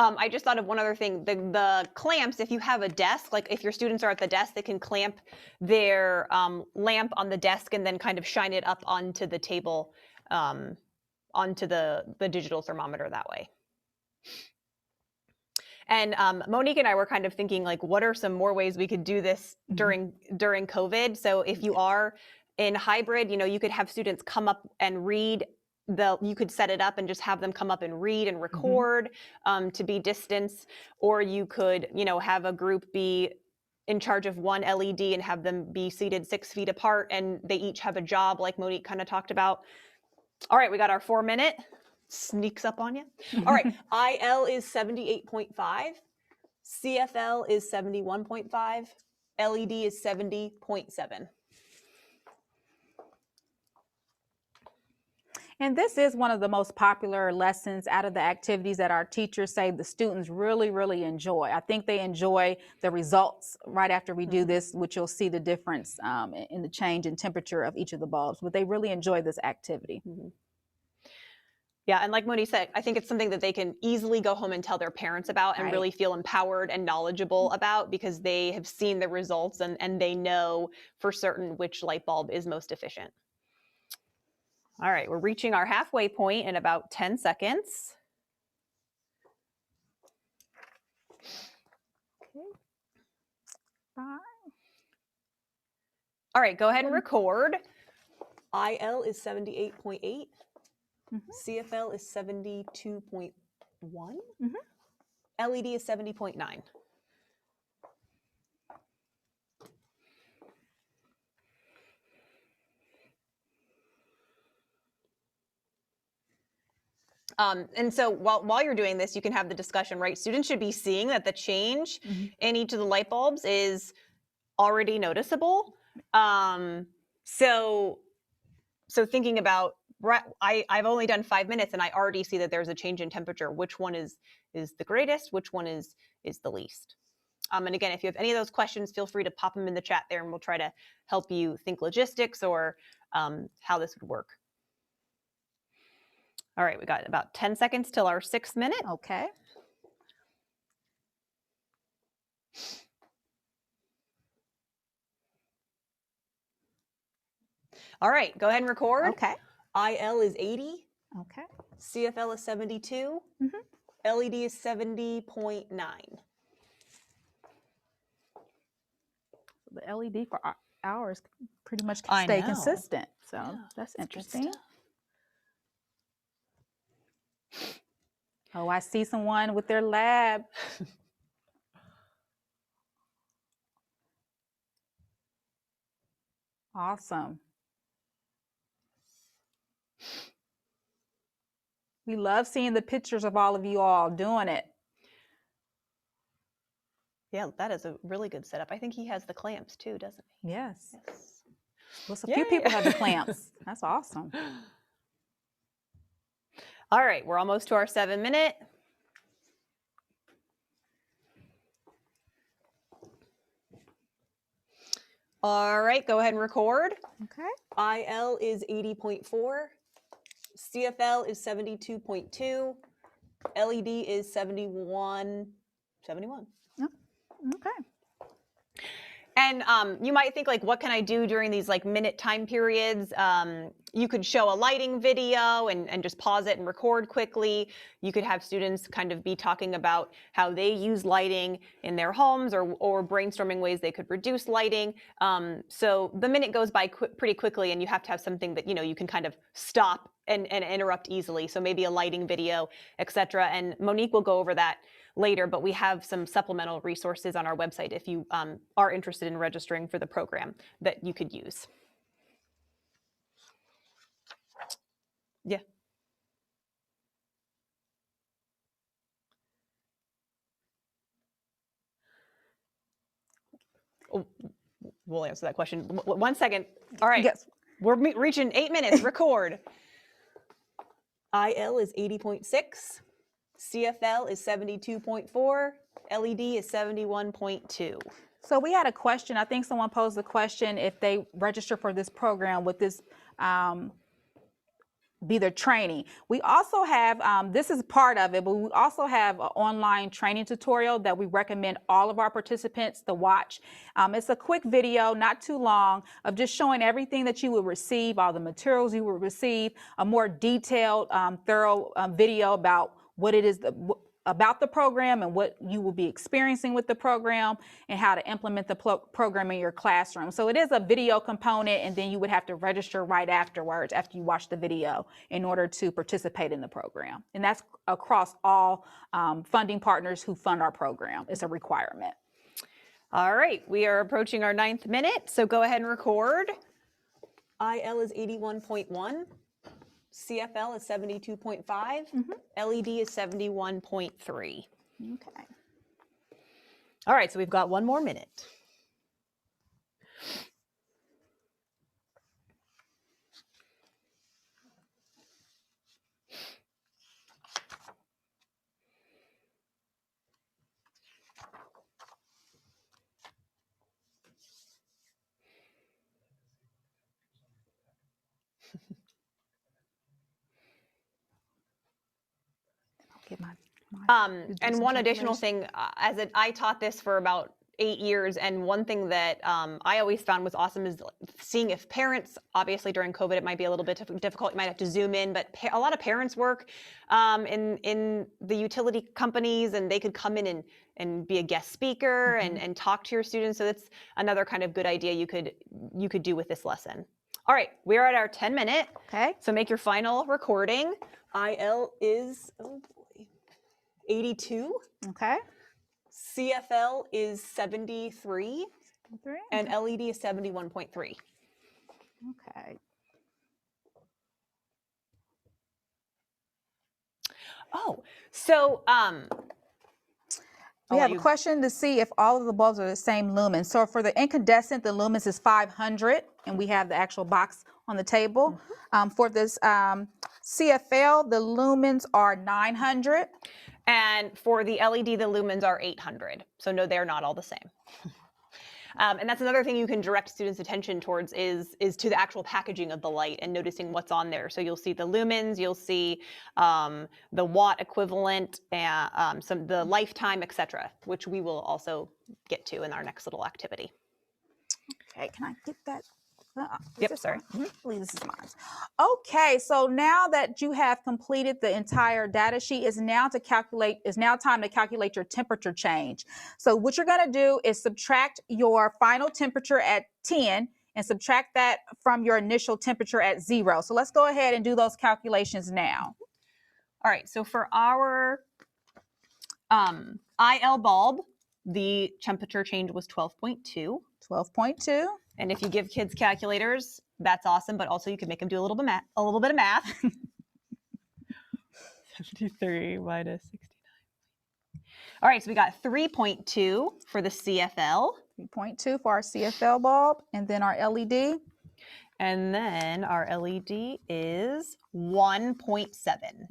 I just thought of one other thing. The clamps, if you have a desk, like if your students are at the desk, they can clamp their lamp on the desk and then kind of shine it up onto the table, onto the digital thermometer that way. And Monique and I were kind of thinking, like, what are some more ways we could do this during COVID? So if you are in hybrid, you know, you could have students come up and read. You could set it up and just have them come up and read and record to be distance, or you could, you know, have a group be in charge of one LED and have them be seated 6 feet apart, and they each have a job, like Monique kind of talked about. All right, we got our 4-minute. Sneaks up on you. All right, IL is 78.5, CFL is 71.5, LED is 70.7. And this is one of the most popular lessons out of the activities that our teachers say the students really, really enjoy. I think they enjoy the results right after we do this, which you'll see the difference in the change in temperature of each of the bulbs, but they really enjoy this activity. Yeah, and like Moni said, I think it's something that they can easily go home and tell their parents about and really feel empowered and knowledgeable about, because they have seen the results and they know for certain which light bulb is most efficient. All right, we're reaching our halfway point in about 10 seconds. Okay. 5. All right, go ahead and record. IL is 78.8. CFL is 72.1. LED is 70.9. And so while you're doing this, you can have the discussion, right? Students should be seeing that the change in each of the light bulbs is already noticeable. So thinking about, I've only done 5 minutes and I already see that there's a change in temperature. Which one is the greatest? Which one is the least? And again, if you have any of those questions, feel free to pop them in the chat there and we'll try to help you think logistics or how this would work. All right, we got about 10 seconds till our 6th minute. Okay. All right, go ahead and record. Okay. IL is 80. Okay. CFL is 72. LED is 70.9. The LED for hours pretty much can stay consistent. So yeah, that's interesting. Oh, I see someone with their lab. Awesome. We love seeing the pictures of all of you all doing it. Yeah, that is a really good setup. I think he has the clamps too, doesn't he? Yes. Well, a few people have the clamps. That's awesome. All right, we're almost to our 7 minute. All right, go ahead and record. Okay. IL is 80.4. CFL is 72.2. LED is 71. Oh, okay. And you might think, like, what can I do during these like minute time periods? You could show a lighting video and just pause it and record quickly. You could have students kind of be talking about how they use lighting in their homes, or brainstorming ways they could reduce lighting. So the minute goes by pretty quickly, and you have to have something that you can kind of stop and interrupt easily. So maybe a lighting video, etc. And Monique will go over that later, but we have some supplemental resources on our website if you are interested in registering for the program that you could use. Yeah. Oh, we'll answer that question. 1 second. All right. Yes. We're reaching 8 minutes. Record. IL is 80.6. CFL is 72.4. LED is 71.2. So we had a question. I think someone posed the question, if they register for this program, would this be their training? We also have, this is part of it, but we also have an online training tutorial that we recommend all of our participants to watch. It's a quick video, not too long, of just showing everything that you would receive, all the materials you would receive, a more detailed, thorough video about what it is about the program and what you will be experiencing with the program and how to implement the program in your classroom. So it is a video component, and then you would have to register right afterwards after you watch the video in order to participate in the program. And that's across all funding partners who fund our program. It's a requirement. All right, we are approaching our 9th minute, so go ahead and record. IL is 81.1. CFL is 72.5. LED is 71.3. Okay. All right, so we've got 1 more minute. And one additional thing, I taught this for about 8 years, and one thing that I always found was awesome is seeing if parents, obviously during COVID it might be a little bit difficult, you might have to zoom in, but a lot of parents work in the utility companies, and they could come in and be a guest speaker and talk to your students. So that's another kind of good idea you could do with this lesson. All right, we're at our 10 minute. Okay. So make your final recording. IL is 82. Okay. CFL is 73. And LED is 71.3. Okay. Oh, so we have a question to see if all of the bulbs are the same lumen. So for the incandescent, the lumens is 500, and we have the actual box on the table. For this CFL, the lumens are 900. And for the LED, the lumens are 800. So no, they're not all the same. And that's another thing you can direct students' attention towards is to the actual packaging of the light and noticing what's on there. So you'll see the lumens, you'll see the watt equivalent, and the lifetime, etc., which we will also get to in our next little activity. Okay, can I get that? Yep, sorry. I believe this is mine. Okay, so now that you have completed the entire data sheet, is now time to calculate your temperature change. So what you're going to do is subtract your final temperature at 10 and subtract that from your initial temperature at 0. So let's go ahead and do those calculations now. All right, so for our IL bulb, the temperature change was 12.2. 12.2. And if you give kids calculators, that's awesome, but also you can make them do a little bit of math. 73 minus 69. All right, so we got 3.2 for the CFL. 3.2 for our CFL bulb, and then our LED. And then our LED is 1.7.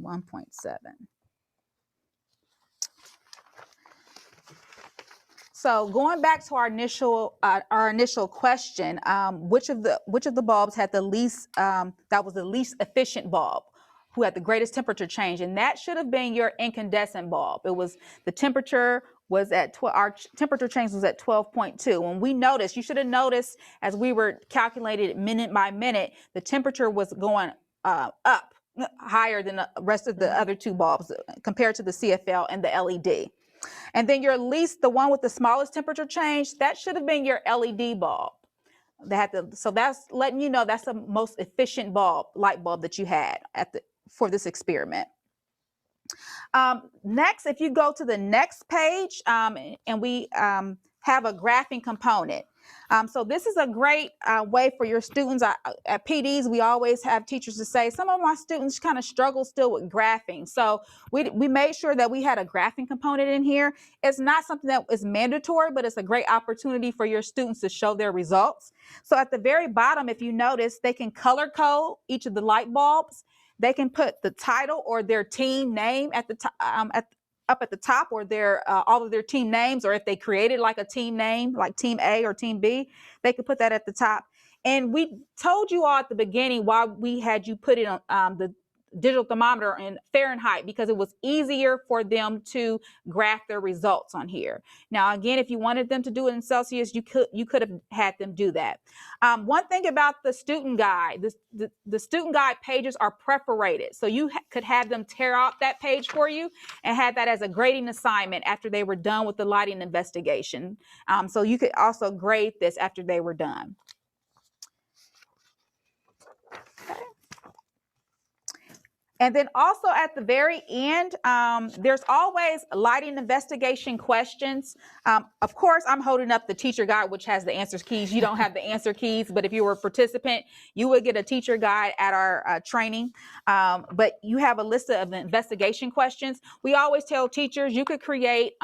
1.7. So going back to our initial question, which of the bulbs had the least that was the least efficient bulb, who had the greatest temperature change? And that should have been your incandescent bulb. It was the temperature was at our temperature change was at 12.2. When we noticed, you should have noticed as we were calculating it minute by minute, the temperature was going up higher than the rest of the other two bulbs compared to the CFL and the LED. And then your least, the one with the smallest temperature change, that should have been your LED bulb. So that's letting you know that's the most efficient light bulb that you had for this experiment. Next, if you go to the next page, and we have a graphing component. So this is a great way for your students. At PDs, we always have teachers to say, some of my students kind of struggle still with graphing. So we made sure that we had a graphing component in here. It's not something that is mandatory, but it's a great opportunity for your students to show their results. So at the very bottom, if you notice, they can color code each of the light bulbs. They can put the title or their team name at the top, up at the top, or their all of their team names, or if they created like a team name, like Team A or Team B, they could put that at the top. And we told you all at the beginning why we had you put it on the digital thermometer in Fahrenheit, because it was easier for them to graph their results on here. Now, again, if you wanted them to do it in Celsius, you could have had them do that. One thing about the student guide, the student guide pages are perforated. So you could have them tear out that page for you and have that as a grading assignment after they were done with the lighting investigation. So you could also grade this after they were done. Okay. And then also at the very end, there's always lighting investigation questions. Of course, I'm holding up the teacher guide, which has the answer keys. You don't have the answer keys, but if you were a participant, you would get a teacher guide at our training. But you have a list of investigation questions. We always tell teachers you could create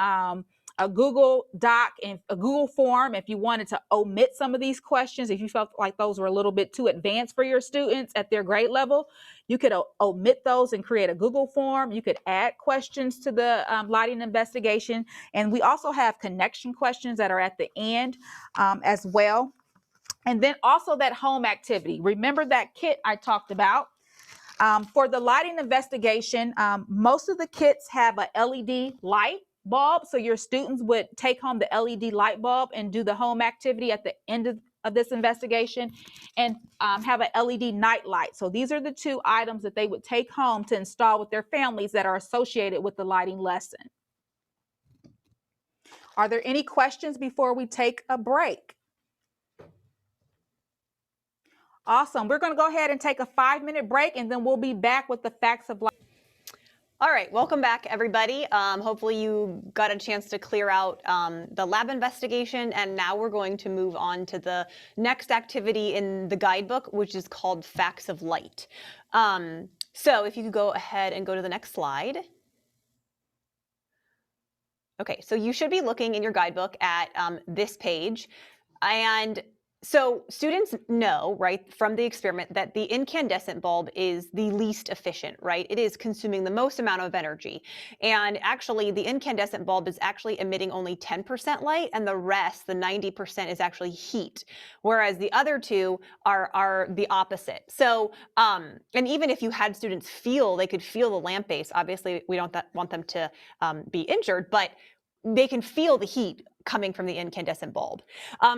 a Google Doc and a Google form if you wanted to omit some of these questions. If you felt like those were a little bit too advanced for your students at their grade level, you could omit those and create a Google form. You could add questions to the lighting investigation. And we also have connection questions that are at the end as well. And then also that home activity. Remember that kit I talked about? For the lighting investigation, most of the kits have a LED light bulb. So your students would take home the LED light bulb and do the home activity at the end of this investigation, and have an LED night light. So these are the two items that they would take home to install with their families that are associated with the lighting lesson. Are there any questions before we take a break? Awesome. We're going to go ahead and take a 5-minute break, and then we'll be back with the facts of life. All right, welcome back, everybody. Hopefully you got a chance to clear out the lab investigation, and now we're going to move on to the next activity in the guidebook, which is called Facts of Light. So if you could go ahead and go to the next slide. Okay, so you should be looking in your guidebook at this page, and so students know, right, from the experiment that the incandescent bulb is the least efficient, right? It is consuming the most amount of energy. And actually, the incandescent bulb is actually emitting only 10% light, and the rest, the 90%, is actually heat. Whereas the other two are the opposite. So, and even if you had students they could feel the lamp base. Obviously, we don't want them to be injured, but they can feel the heat coming from the incandescent bulb.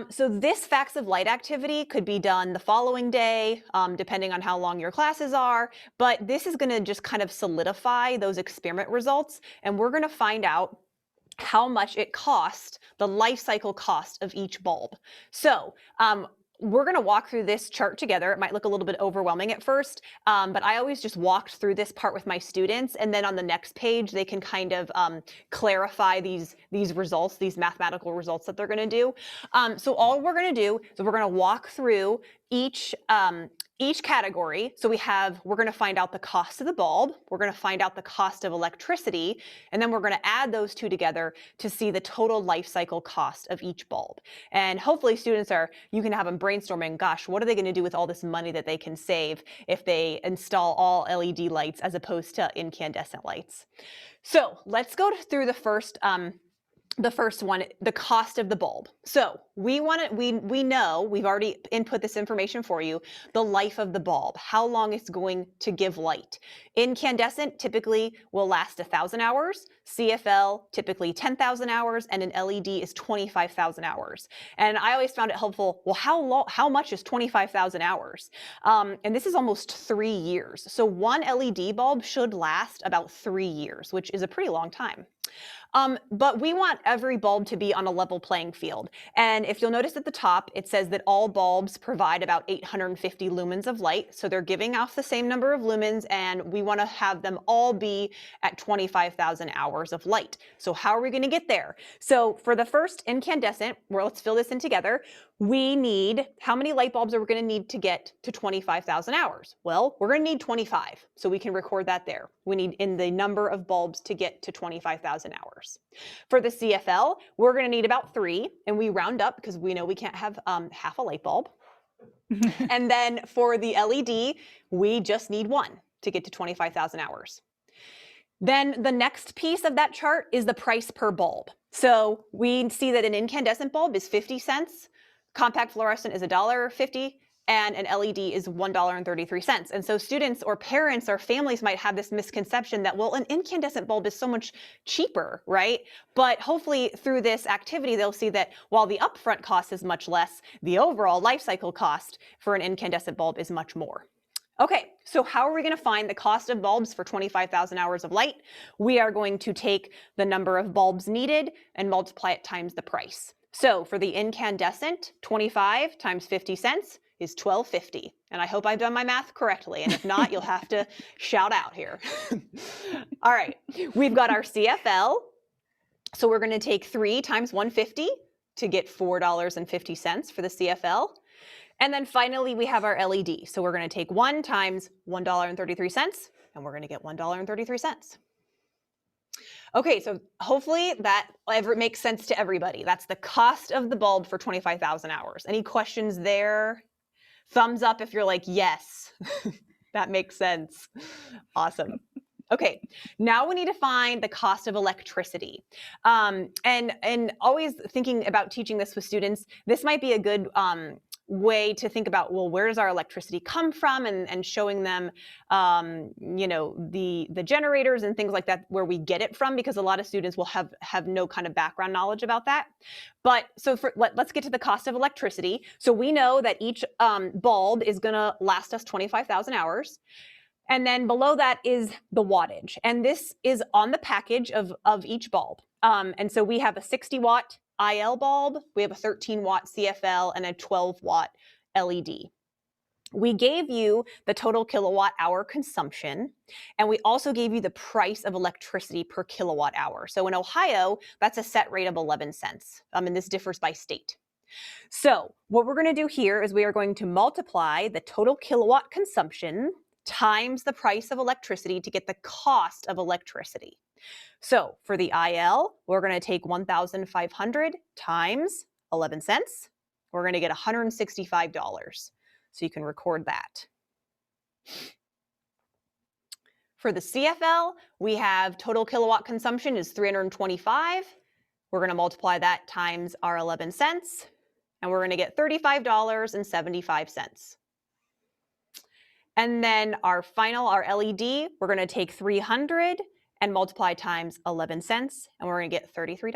So this facts of light activity could be done the following day, depending on how long your classes are, but this is going to just kind of solidify those experiment results, and we're going to find out how much it costs, the life cycle cost of each bulb. So we're going to walk through this chart together. It might look a little bit overwhelming at first, but I always just walked through this part with my students, and then on the next page, they can kind of clarify these results, these mathematical results that they're going to do. So all we're going to do is we're going to walk through each category. So we're going to find out the cost of the bulb, we're going to find out the cost of electricity, and then we're going to add those two together to see the total life cycle cost of each bulb. And hopefully students you can have them brainstorming, gosh, what are they going to do with all this money that they can save if they install all LED lights as opposed to incandescent lights? So let's go through the first the first one, the cost of the bulb. So we know, we've already input this information for you, the life of the bulb, how long it's going to give light. Incandescent typically will last 1,000 hours, CFL typically 10,000 hours, and an LED is 25,000 hours. And I always found it helpful, well, how much is 25,000 hours? And this is almost 3 years. So one LED bulb should last about 3 years, which is a pretty long time. But we want every bulb to be on a level playing field. And if you'll notice at the top, it says that all bulbs provide about 850 lumens of light. So they're giving off the same number of lumens, and we want to have them all be at 25,000 hours of light. So how are we going to get there? So for the first incandescent, let's fill this in together. We need, how many light bulbs are we going to need to get to 25,000 hours? Well, we're going to need 25, so we can record that there. We need in the number of bulbs to get to 25,000 hours. For the CFL, we're going to need about 3, and we round up because we know we can't have half a light bulb. And then for the LED, we just need 1 to get to 25,000 hours. Then the next piece of that chart is the price per bulb. So we see that an incandescent bulb is 50 cents, compact fluorescent is $1.50, and an LED is $1.33. And so students or parents or families might have this misconception that, well, an incandescent bulb is so much cheaper, right? But hopefully through this activity, they'll see that while the upfront cost is much less, the overall life cycle cost for an incandescent bulb is much more. Okay, so how are we going to find the cost of bulbs for 25,000 hours of light? We are going to take the number of bulbs needed and multiply it times the price. So for the incandescent, 25 times 50 cents is $12.50. And I hope I've done my math correctly. And if not, you'll have to shout out here. All right, we've got our CFL. So we're going to take 3 times 150 to get $4.50 for the CFL. And then finally, we have our LED. So we're going to take 1 times $1.33, and we're going to get $1.33. Okay, so hopefully that makes sense to everybody. That's the cost of the bulb for 25,000 hours. Any questions there? Thumbs up if you're like, yes, that makes sense. Awesome. Okay, now we need to find the cost of electricity. And always thinking about teaching this with students, this might be a good way to think about, well, where does our electricity come from, and showing them, you know, the generators and things like that, where we get it from, because a lot of students will have no kind of background knowledge about that. But so let's get to the cost of electricity. So we know that each bulb is going to last us 25,000 hours. And then below that is the wattage. And this is on the package of each bulb. And so we have a 60 watt IL bulb, we have a 13 watt CFL, and a 12 watt LED. We gave you the total kilowatt hour consumption, and we also gave you the price of electricity per kilowatt hour. So in Ohio, that's a set rate of 11 cents. And this differs by state. So what we're going to do here is we are going to multiply the total kilowatt consumption times the price of electricity to get the cost of electricity. So for the IL, we're going to take 1,500 times 11 cents. We're going to get $165. So you can record that. For the CFL, we have total kilowatt consumption is 325. We're going to multiply that times our 11 cents, and we're going to get $35.75. And then our LED, we're going to take 300 and multiply times 11 cents, and we're going to get $33.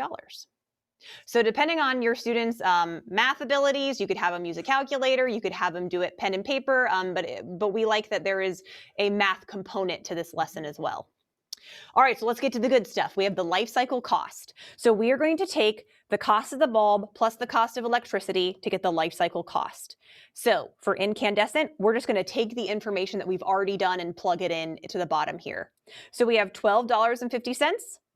So depending on your students' math abilities, you could have them use a calculator, you could have them do it pen and paper, but we like that there is a math component to this lesson as well. All right, so let's get to the good stuff. We have the life cycle cost. So we are going to take the cost of the bulb plus the cost of electricity to get the life cycle cost. So for incandescent, we're just going to take the information that we've already done and plug it in to the bottom here. So we have $12.50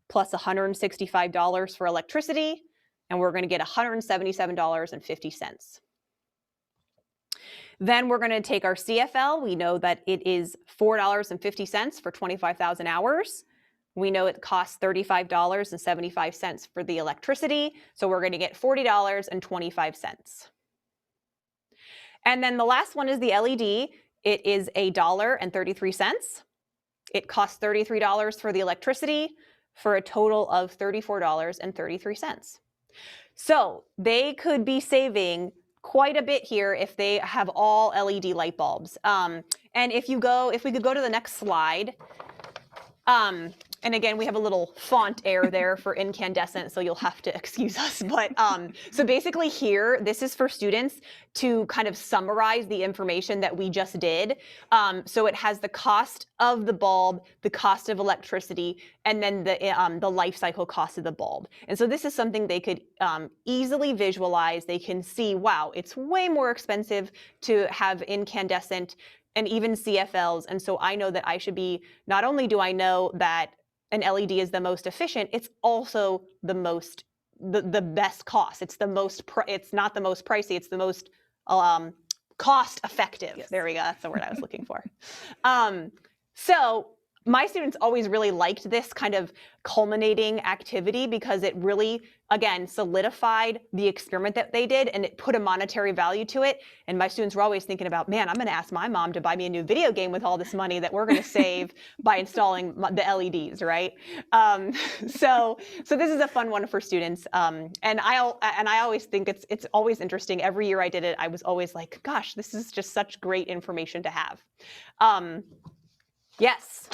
plus $165 for electricity, and we're going to get $177.50. Then we're going to take our CFL. We know that it is $4.50 for 25,000 hours. We know it costs $35.75 for the electricity, so we're going to get $40.25. And then the last one is the LED. It is $1.33. It costs $33 for the electricity, for a total of $34.33. So they could be saving quite a bit here if they have all LED light bulbs. And if we could go to the next slide. And again, we have a little font error there for incandescent, so you'll have to excuse us. But so basically here, this is for students to kind of summarize the information that we just did. So it has the cost of the bulb, the cost of electricity, and then the life cycle cost of the bulb. And so this is something they could easily visualize. They can see, wow, it's way more expensive to have incandescent and even CFLs. And so I know that I should be, not only do I know that an LED is the most efficient, it's also the best cost. It's it's not the most pricey, it's the most cost effective. Yes. There we go, that's the word I was looking for. So my students always really liked this kind of culminating activity because it really, again, solidified the experiment that they did and it put a monetary value to it. And my students were always thinking about, man, I'm going to ask my mom to buy me a new video game with all this money that we're going to save by installing the LEDs, right? So this is a fun one for students. And I always think it's always interesting. Every year I did it, I was always like, gosh, this is just such great information to have. Yes.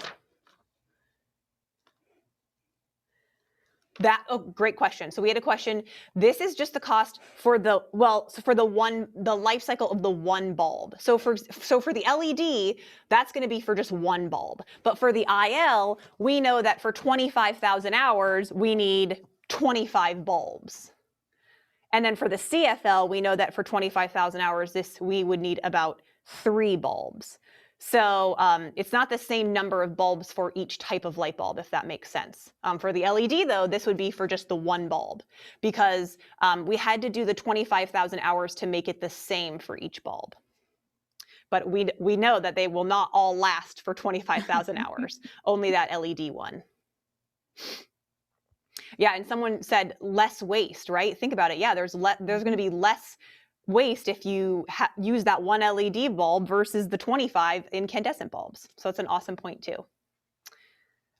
Great question. So we had a question. This is just the cost for the life cycle of the one bulb. So for the LED, that's going to be for just one bulb. But for the IL, we know that for 25,000 hours, we need 25 bulbs. And then for the CFL, we know that for 25,000 hours, we would need about 3 bulbs. So it's not the same number of bulbs for each type of light bulb, if that makes sense. For the LED, though, this would be for just the one bulb because we had to do the 25,000 hours to make it the same for each bulb. But we know that they will not all last for 25,000 hours, only that LED one. Yeah, and someone said less waste, right? Think about it. Yeah, there's going to be less waste if you use that one LED bulb versus the 25 incandescent bulbs. So it's an awesome point too.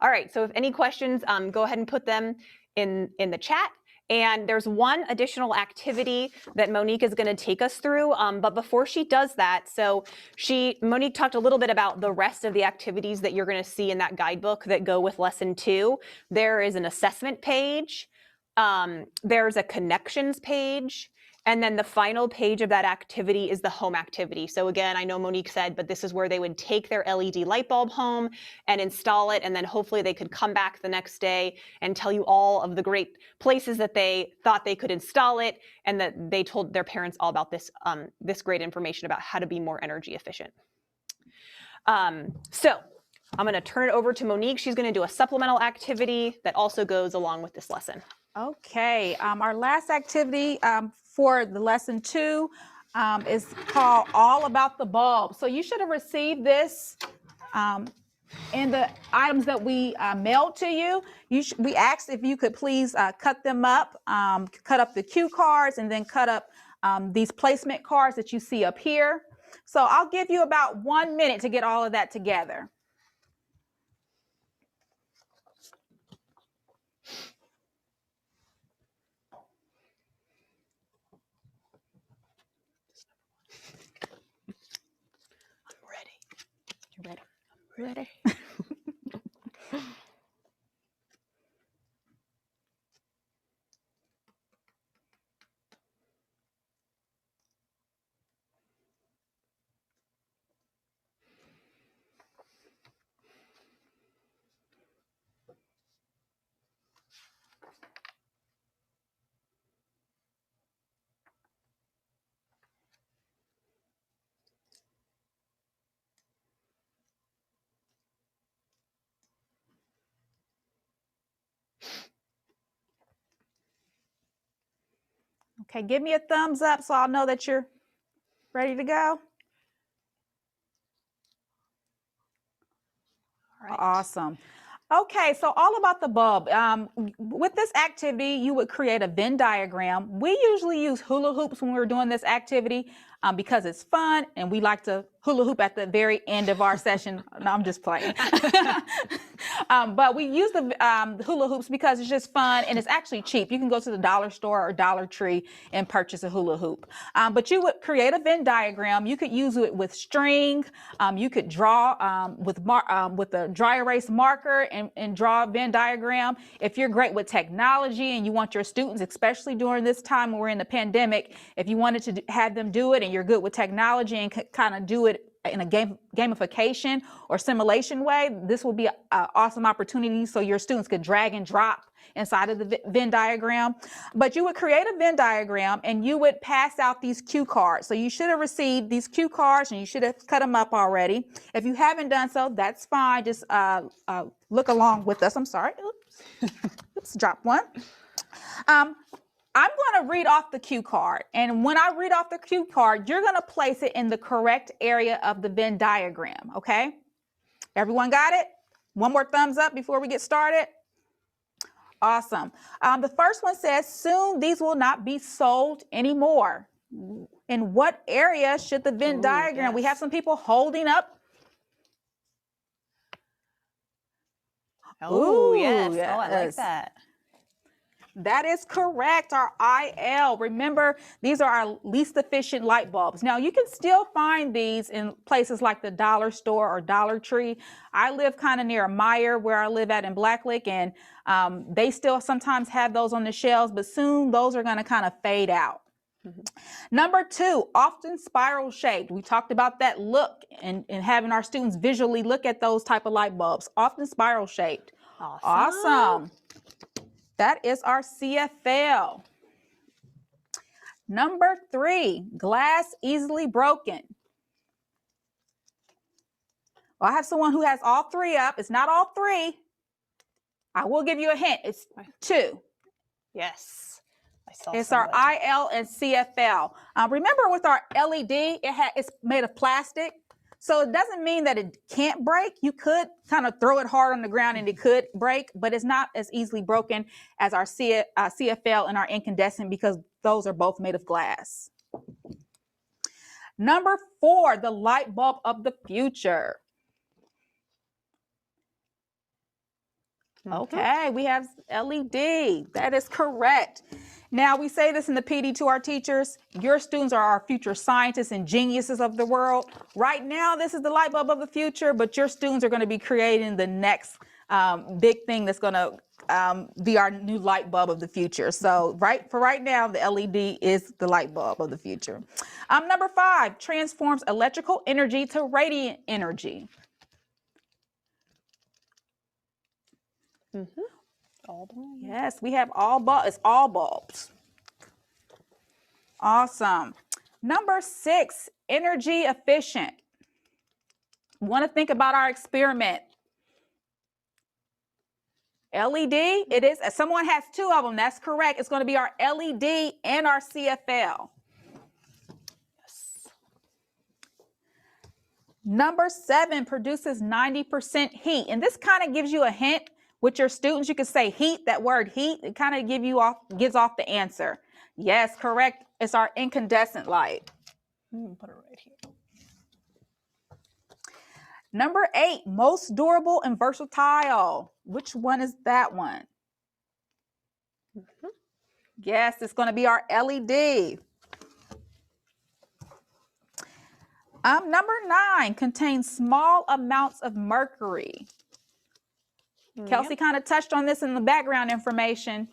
All right, so if any questions, go ahead and put them in the chat. And there's one additional activity that Monique is going to take us through. But before she does that, so Monique talked a little bit about the rest of the activities that you're going to see in that guidebook that go with lesson 2. There is an assessment page. There's a connections page. And then the final page of that activity is the home activity. So again, I know Monique said, but this is where they would take their LED light bulb home and install it. And then hopefully they could come back the next day and tell you all of the great places that they thought they could install it. And that they told their parents all about this great information about how to be more energy efficient. So I'm going to turn it over to Monique. She's going to do a supplemental activity that also goes along with this lesson. Okay, our last activity for the lesson 2 is called All About the Bulb. So you should have received this in the items that we mailed to you. We asked if you could please cut them up, cut up the cue cards, and then cut up these placement cards that you see up here. So I'll give you about 1 minute to get all of that together. Ready. Okay, give me a thumbs up so I'll know that you're ready to go. All right. Awesome. Okay, so all about the bulb. With this activity, you would create a Venn diagram. We usually use hula hoops when we're doing this activity because it's fun and we like to hula hoop at the very end of our session. No, I'm just playing. But we use the hula hoops because it's just fun and it's actually cheap. You can go to the dollar store or Dollar Tree and purchase a hula hoop. But you would create a Venn diagram. You could use it with string. You could draw with a dry erase marker and draw a Venn diagram. If you're great with technology and you want your students, especially during this time when we're in the pandemic, if you wanted to have them do it and you're good with technology and kind of do it in a gamification or simulation way, this will be an awesome opportunity so your students could drag and drop inside of the Venn diagram. But you would create a Venn diagram and you would pass out these cue cards. So you should have received these cue cards and you should have cut them up already. If you haven't done so, that's fine. Just look along with us. I'm sorry. Oops. Oops, drop one. I'm going to read off the cue card, and when I read off the cue card, you're going to place it in the correct area of the Venn diagram, okay? Everyone got it? One more thumbs up before we get started. Awesome. The first one says, soon these will not be sold anymore. In what area should the Venn diagram? Yes. We have some people holding up. Oh, yes. Yes. Oh, I like that. That is correct, our IL. Remember, these are our least efficient light bulbs. Now, you can still find these in places like the dollar store or Dollar Tree. I live kind of near Meyer, where I live at in Blacklick, and they still sometimes have those on the shelves, but soon those are going to kind of fade out. Mm-hmm. Number 2, often spiral shaped. We talked about that look and having our students visually look at those type of light bulbs, often spiral shaped. Awesome. That is our CFL. Number 3, glass easily broken. Well, I have someone who has all 3 up. It's not all 3. I will give you a hint. It's 2. Yes. It's our IL and CFL. Remember with our LED, it's made of plastic. So it doesn't mean that it can't break. You could kind of throw it hard on the ground and it could break, but it's not as easily broken as our CFL and our incandescent because those are both made of glass. Number 4, the light bulb of the future. Okay, we have LED. That is correct. Now, we say this in the PD to our teachers, your students are our future scientists and geniuses of the world. Right now, this is the light bulb of the future, but your students are going to be creating the next big thing that's going to be our new light bulb of the future. So right now, the LED is the light bulb of the future. Number 5, transforms electrical energy to radiant energy. Mm-hmm. All bulbs. Yes, we have all bulbs. It's all bulbs. Awesome. Number 6, energy efficient. We want to think about our experiment. LED, it is. If someone has 2 of them, that's correct. It's going to be our LED and our CFL. Yes. Number 7, produces 90% heat. And this kind of gives you a hint. With your students, you could say heat, that word heat, it kind of gives off the answer. Yes, correct. It's our incandescent light. Put it right here. Number 8, most durable and versatile. Which one is that one? Mm-hmm. Yes, it's going to be our LED. Number 9, contains small amounts of mercury. Kelsey kind of touched on this in the background information.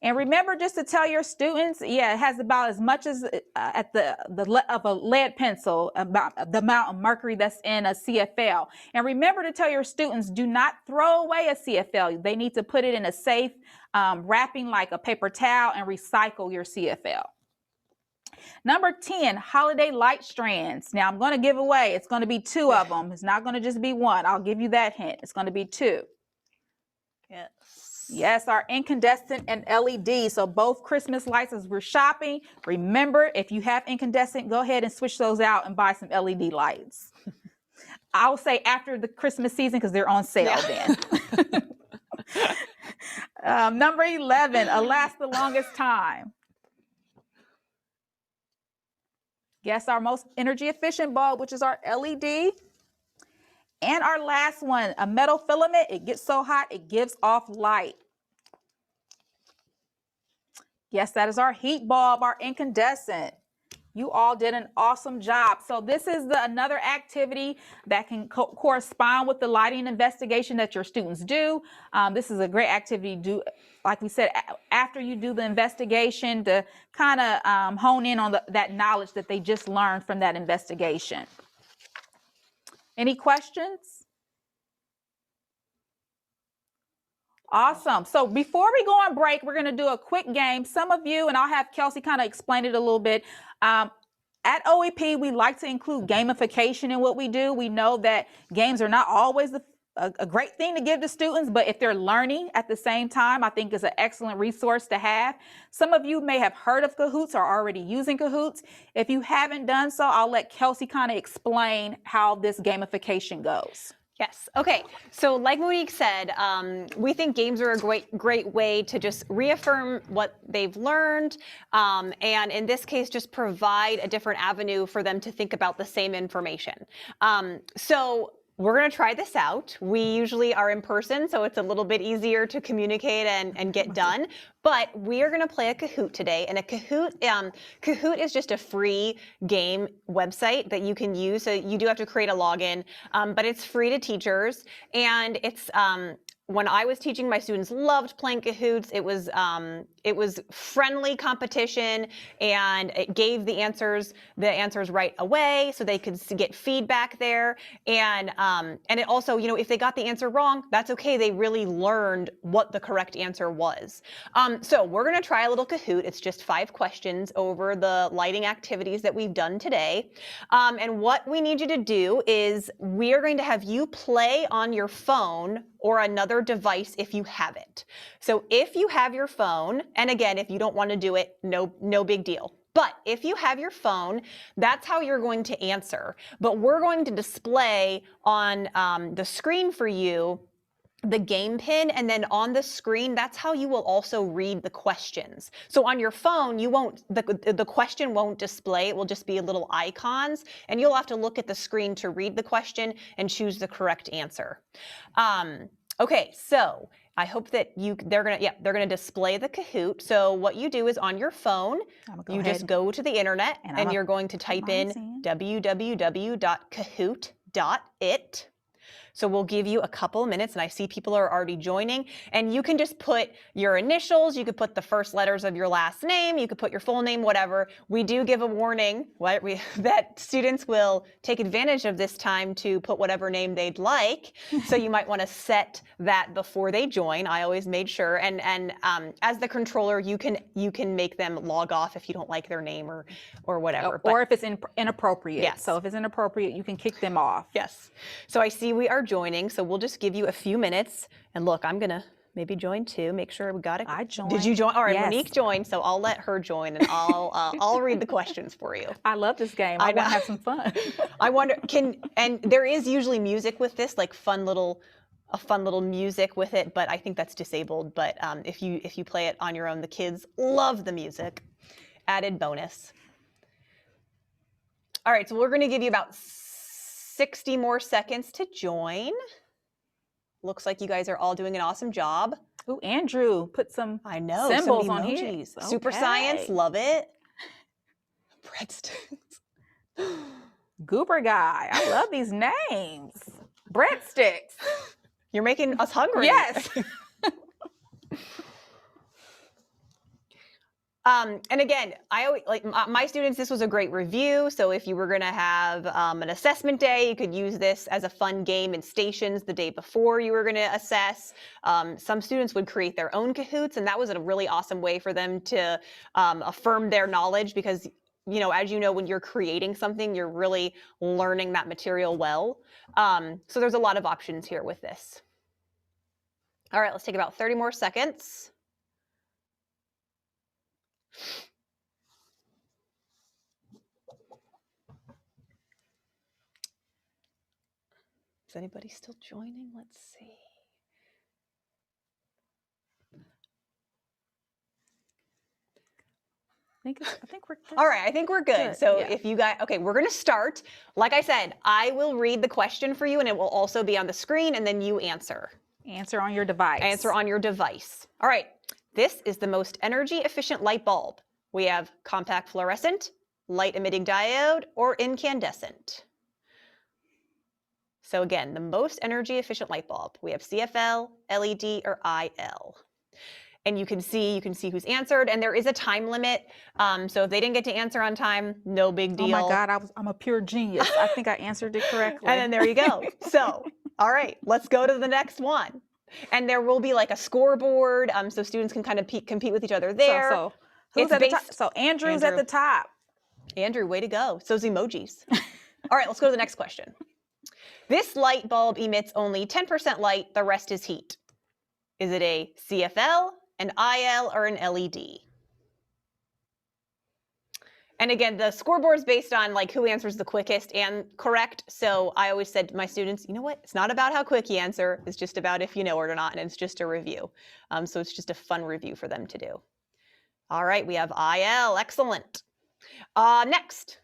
And remember just to tell your students, it has about as much as of a lead pencil, about the amount of mercury that's in a CFL. And remember to tell your students, do not throw away a CFL. They need to put it in a safe wrapping like a paper towel and recycle your CFL. Number 10, holiday light strands. Now I'm going to give away, it's going to be 2 of them. It's not going to just be 1. I'll give you that hint. It's going to be 2. Yes. Yes, our incandescent and LED. So both Christmas lights as we're shopping. Remember, if you have incandescent, go ahead and switch those out and buy some LED lights. I'll say after the Christmas season because they're on sale then. Number 11, last the longest time. Guess our most energy efficient bulb, which is our LED. And our last one, a metal filament. It gets so hot, it gives off light. Yes, that is our heat bulb, our incandescent. You all did an awesome job. So this is another activity that can correspond with the lighting investigation that your students do. This is a great activity to do, like we said, after you do the investigation, to kind of hone in on that knowledge that they just learned from that investigation. Any questions? Awesome. So before we go on break, we're going to do a quick game. Some of you, and I'll have Kelsey kind of explain it a little bit. At OEP, we like to include gamification in what we do. We know that games are not always a great thing to give to students, but if they're learning at the same time, I think is an excellent resource to have. Some of you may have heard of Kahoots or already using Kahoots. If you haven't done so, I'll let Kelsey kind of explain how this gamification goes. Yes. Okay. So like Monique said, we think games are a great way to just reaffirm what they've learned. And in this case, just provide a different avenue for them to think about the same information. So we're going to try this out. We usually are in person, so it's a little bit easier to communicate and get done. But we are going to play a Kahoot today. And a Kahoot is just a free game website that you can use. So you do have to create a login, but it's free to teachers. And it's when I was teaching, my students loved playing Kahoots. It was friendly competition, and it gave the answers right away, so they could get feedback there. And it also, if they got the answer wrong, that's okay. They really learned what the correct answer was. So we're going to try a little Kahoot. It's just 5 questions over the lighting activities that we've done today. And what we need you to do is we are going to have you play on your phone or another device if you have it. So if you have your phone, and again, if you don't want to do it, no big deal. But if you have your phone, that's how you're going to answer. But we're going to display on the screen for you the game pin, and then on the screen, that's how you will also read the questions. So on your phone, you won't, the question won't display, it will just be little icons, and you'll have to look at the screen to read the question and choose the correct answer. Okay, so I hope that they're gonna display the Kahoot. So what you do is on your phone, you just go to the internet and you're going to type in www.kahoot.it. So we'll give you a couple of minutes, and I see people are already joining, and you can just put your initials, you could put the first letters of your last name, you could put your full name, whatever. We do give a warning that students will take advantage of this time to put whatever name they'd like. So you might want to set that before they join. I always made sure, and as the controller, you can make them log off if you don't like their name or whatever. Or if it's inappropriate. Yes. So if it's inappropriate, you can kick them off. Yes. So I see we are joining, so we'll just give you a few minutes. And look, I'm gonna maybe join too. Make sure we got it. I joined. Did you join? All right, yes. Monique joined, so I'll let her join, and I'll read the questions for you. I love this game. I want to have some fun. I wonder, and there is usually music with this, like a fun little music with it, but I think that's disabled. But if you play it on your own, the kids love the music. Added bonus. All right, so we're going to give you about 60 more seconds to join. Looks like you guys are all doing an awesome job. Ooh, Andrew put some symbols on here. Okay. Super science, love it. Breadsticks. Goober guy. I love these names. Breadsticks. You're making us hungry. Yes. And again, I always like my students, this was a great review. So if you were going to have an assessment day, you could use this as a fun game in stations the day before you were going to assess. Some students would create their own Kahoots, and that was a really awesome way for them to affirm their knowledge, because as you know, when you're creating something, you're really learning that material well. So there's a lot of options here with this. All right, let's take about 30 more seconds. Is anybody still joining? Let's see. I think we're good. All right, I think we're good. So yeah. if you guys, okay, we're going to start. Like I said, I will read the question for you and it will also be on the screen and then you answer. Answer on your device. Answer on your device. All right, this is the most energy efficient light bulb. We have compact fluorescent, light emitting diode, or incandescent. So again, the most energy efficient light bulb. We have CFL, LED, or IL. And you can see who's answered, and there is a time limit. So if they didn't get to answer on time, no big deal. Oh my God, I'm a pure genius. I think I answered it correctly. And then there you go. So, all right, let's go to the next one. And there will be like a scoreboard, so students can kind of compete with each other there. So who's at the top? So Andrew's at the top. Andrew, way to go. So's emojis. All right, let's go to the next question. This light bulb emits only 10% light, the rest is heat. Is it a CFL, an IL, or an LED? And again, the scoreboard is based on like who answers the quickest and correct. So I always said to my students, you know what? It's not about how quick you answer. It's just about if you know it or not, and it's just a review. So it's just a fun review for them to do. All right, we have IL. Excellent. Next.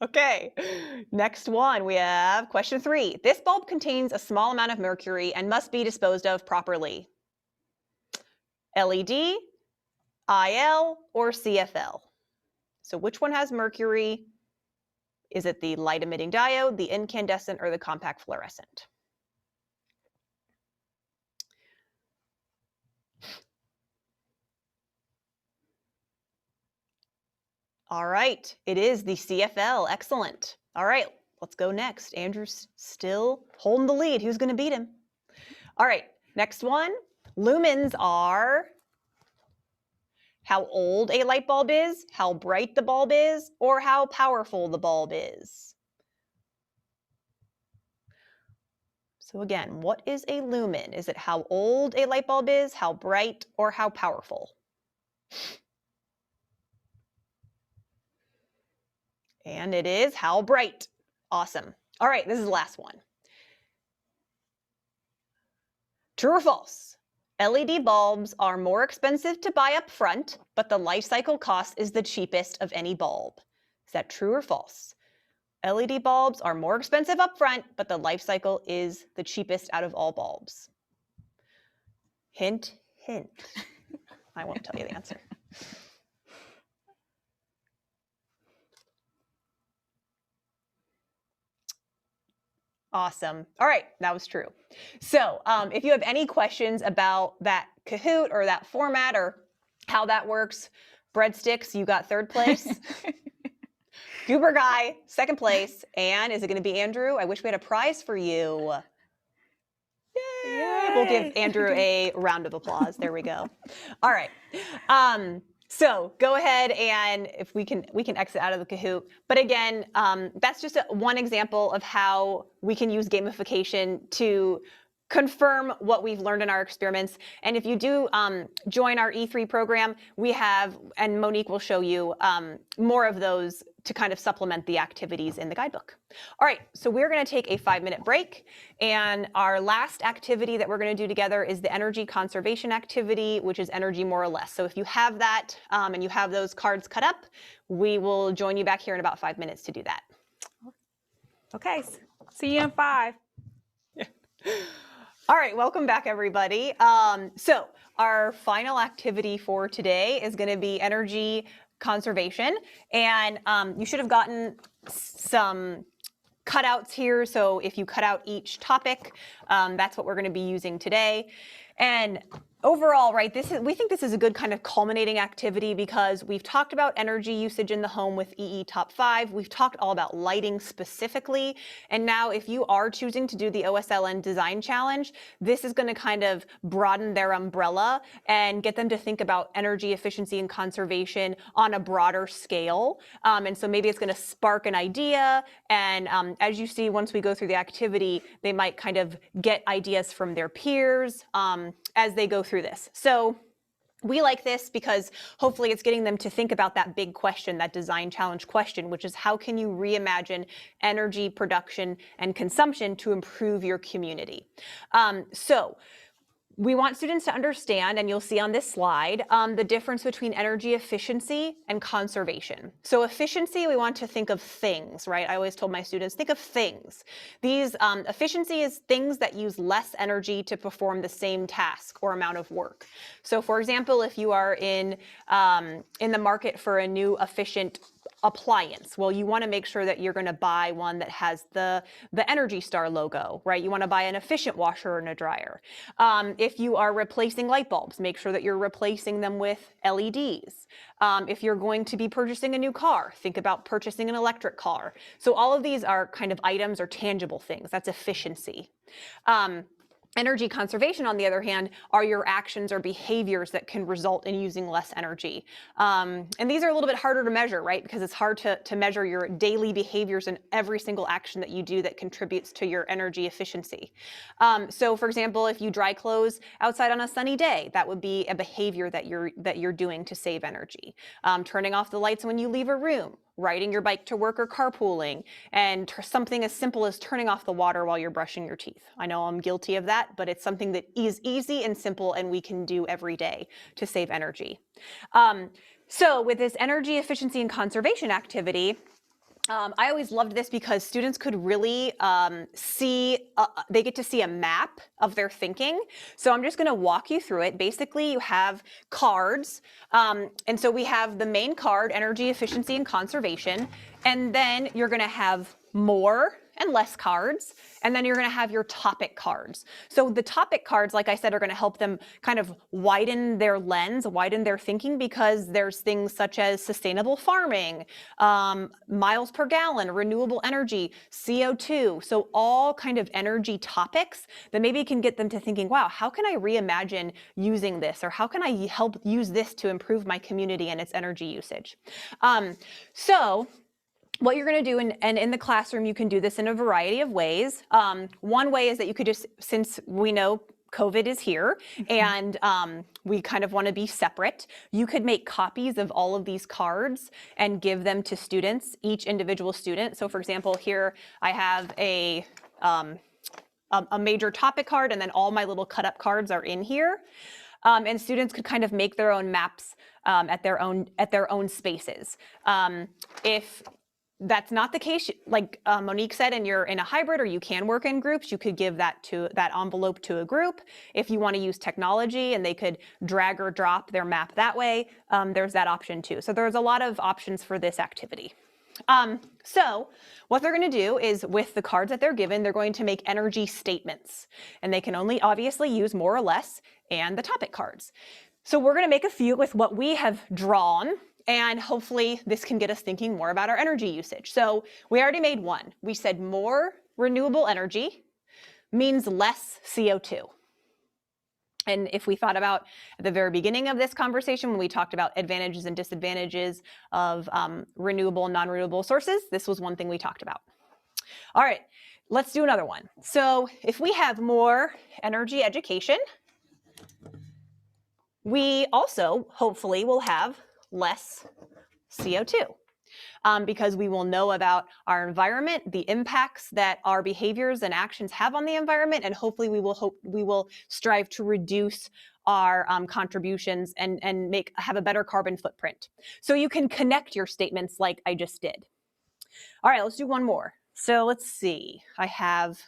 Okay, next one, we have question 3. This bulb contains a small amount of mercury and must be disposed of properly. LED, IL, or CFL? So which one has mercury? Is it the light emitting diode, the incandescent, or the compact fluorescent? All right, it is the CFL. Excellent. All right, let's go next. Andrew's still holding the lead. Who's going to beat him? All right, next one. Lumens are how old a light bulb is, how bright the bulb is, or how powerful the bulb is. So again, what is a lumen? Is it how old a light bulb is, how bright, or how powerful? And it is how bright. Awesome. All right, this is the last one. True or false? LED bulbs are more expensive to buy up front, but the life cycle cost is the cheapest of any bulb. Is that true or false? LED bulbs are more expensive up front, but the life cycle is the cheapest out of all bulbs. Hint, hint. I won't tell you the answer. Awesome. All right, that was true. So if you have any questions about that Kahoot or that format or how that works, breadsticks, you got 3rd place. Goober Guy, 2nd place. And is it going to be Andrew? I wish we had a prize for you. Yay! We'll give Andrew a round of applause. There we go. All right. So go ahead and if we can exit out of the Kahoot. But again, that's just one example of how we can use gamification to confirm what we've learned in our experiments. And if you do join our E3 program, we have, and Monique will show you more of those to kind of supplement the activities in the guidebook. All right, so we're going to take a 5-minute break. And our last activity that we're going to do together is the energy conservation activity, which is energy more or less. So if you have that and you have those cards cut up, we will join you back here in about 5 minutes to do that. Okay, see you in 5. All right, welcome back, everybody. So our final activity for today is going to be energy conservation. And you should have gotten some cutouts here. So if you cut out each topic, that's what we're going to be using today. And overall, right, we think this is a good kind of culminating activity because we've talked about energy usage in the home with EE Top 5. We've talked all about lighting specifically. And now if you are choosing to do the OSLN Design Challenge, this is going to kind of broaden their umbrella and get them to think about energy efficiency and conservation on a broader scale. And so maybe it's going to spark an idea. And as you see, once we go through the activity, they might kind of get ideas from their peers as they go through this. So we like this because hopefully it's getting them to think about that big question, that design challenge question, which is how can you reimagine energy production and consumption to improve your community? So we want students to understand, and you'll see on this slide, the difference between energy efficiency and conservation. So efficiency, we want to think of things, right? I always told my students, think of things. These efficiency is things that use less energy to perform the same task or amount of work. So for example, if you are in the market for a new efficient appliance, well, you want to make sure that you're going to buy one that has the Energy Star logo, right? You want to buy an efficient washer and a dryer. If you are replacing light bulbs, make sure that you're replacing them with LEDs. If you're going to be purchasing a new car, think about purchasing an electric car. So all of these are kind of items or tangible things. That's efficiency. Energy conservation, on the other hand, are your actions or behaviors that can result in using less energy. And these are a little bit harder to measure, right? Because it's hard to measure your daily behaviors in every single action that you do that contributes to your energy efficiency. So for example, if you dry clothes outside on a sunny day, that would be a behavior that you're doing to save energy. Turning off the lights when you leave a room, riding your bike to work or carpooling, and something as simple as turning off the water while you're brushing your teeth. I know I'm guilty of that, but it's something that is easy and simple and we can do every day to save energy. So with this energy efficiency and conservation activity, I always loved this because students could really they get to see a map of their thinking. So I'm just going to walk you through it. Basically, you have cards. And so we have the main card, energy efficiency and conservation. And then you're going to have more and less cards. And then you're going to have your topic cards. So the topic cards, like I said, are going to help them kind of widen their lens, widen their thinking, because there's things such as sustainable farming, miles per gallon, renewable energy, CO2. So all kind of energy topics that maybe can get them to thinking, wow, how can I reimagine using this? Or how can I help use this to improve my community and its energy usage? So what you're going to do, and in the classroom, you can do this in a variety of ways. One way is that you could just, since we know COVID is here and we kind of want to be separate, you could make copies of all of these cards and give them to students, each individual student. So for example, here I have a major topic card, and then all my little cut up cards are in here. And students could kind of make their own maps at their own spaces. If that's not the case, like Monique said, and you're in a hybrid or you can work in groups, you could give that envelope to a group. If you want to use technology and they could drag or drop their map that way, there's that option too. So there's a lot of options for this activity. So what they're going to do is, with the cards that they're given, they're going to make energy statements, and they can only obviously use more or less and the topic cards. So we're going to make a few with what we have drawn, and hopefully this can get us thinking more about our energy usage. So we already made one. We said more renewable energy means less CO2. And if we thought about at the very beginning of this conversation, when we talked about advantages and disadvantages of renewable and non-renewable sources, this was one thing we talked about. All right, let's do another one. So if we have more energy education, we also hopefully will have less CO2. Because we will know about our environment, the impacts that our behaviors and actions have on the environment, and hopefully we will strive to reduce our contributions and have a better carbon footprint. So you can connect your statements like I just did. All right, let's do one more. So let's see. I have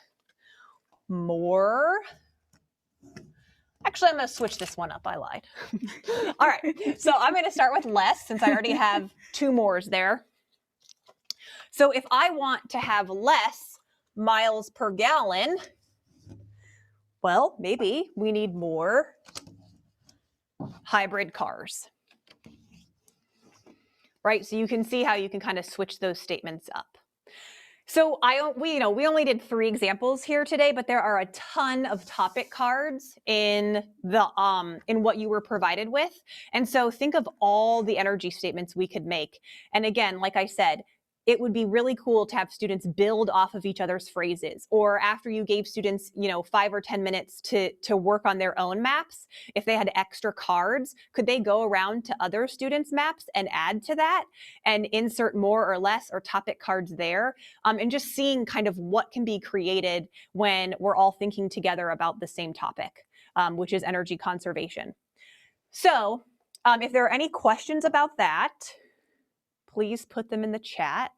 more. Actually, I'm going to switch this one up. I lied. All right, so I'm going to start with less, since I already have two mores there. So if I want to have less miles per gallon, well, maybe we need more hybrid cars, right? So you can see how you can kind of switch those statements up. So we only did 3 examples here today, but there are a ton of topic cards in what you were provided with. And so think of all the energy statements we could make. And again, like I said, it would be really cool to have students build off of each other's phrases, or after you gave students, 5 or 10 minutes to work on their own maps, if they had extra cards, could they go around to other students' maps and add to that and insert more or less or topic cards there, and just seeing kind of what can be created when we're all thinking together about the same topic. which is energy conservation. So if there are any questions about that, please put them in the chat.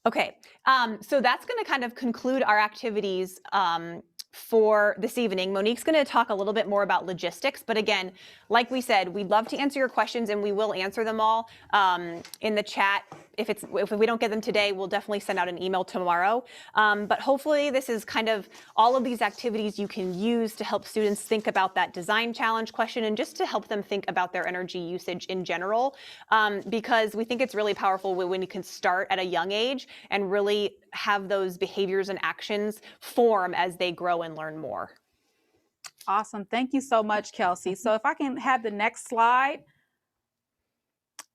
Okay, so that's going to kind of conclude our activities for this evening. Monique's going to talk a little bit more about logistics, but again, like we said, we'd love to answer your questions, and we will answer them all in the chat. If we don't get them today, we'll definitely send out an email tomorrow. But hopefully this is kind of all of these activities you can use to help students think about that design challenge question, and just to help them think about their energy usage in general, because we think it's really powerful when you can start at a young age and really have those behaviors and actions form as they grow and learn more. Awesome. Thank you so much, Kelsey. So if I can have the next slide.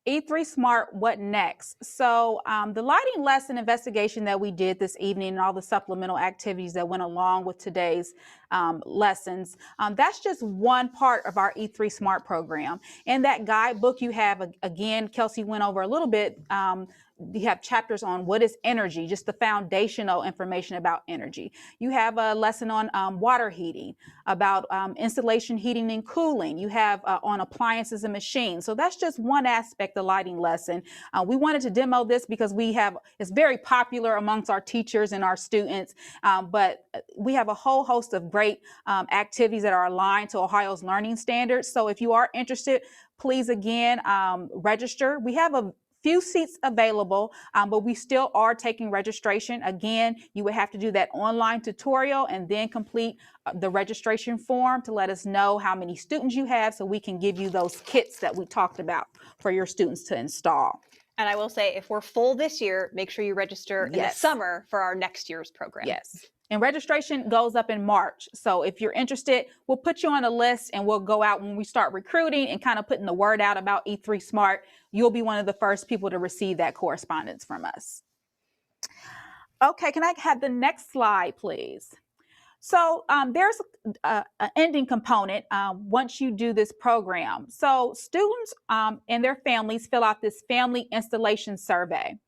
E3 Smart, what next? So the lighting lesson investigation that we did this evening and all the supplemental activities that went along with today's lessons, that's just one part of our E3 Smart program. In that guidebook you have, again, Kelsey went over a little bit, you have chapters on what is energy, just the foundational information about energy. You have a lesson on water heating, about installation heating and cooling. You have on appliances and machines. So that's just one aspect of the lighting lesson. We wanted to demo this because it's very popular amongst our teachers and our students, but we have a whole host of great activities that are aligned to Ohio's learning standards. So if you are interested, please again register. We have a few seats available, but we still are taking registration. Again, you would have to do that online tutorial and then complete the registration form to let us know how many students you have, so we can give you those kits that we talked about for your students to install. And I will say, if we're full this year, make sure you register in the summer for our next year's program. Yes. And registration goes up in March. So if you're interested, we'll put you on a list, and we'll go out when we start recruiting and kind of putting the word out about E3 Smart. You'll be one of the first people to receive that correspondence from us. Okay, can I have the next slide, please? So there's an ending component once you do this program. So students and their families fill out this family installation survey.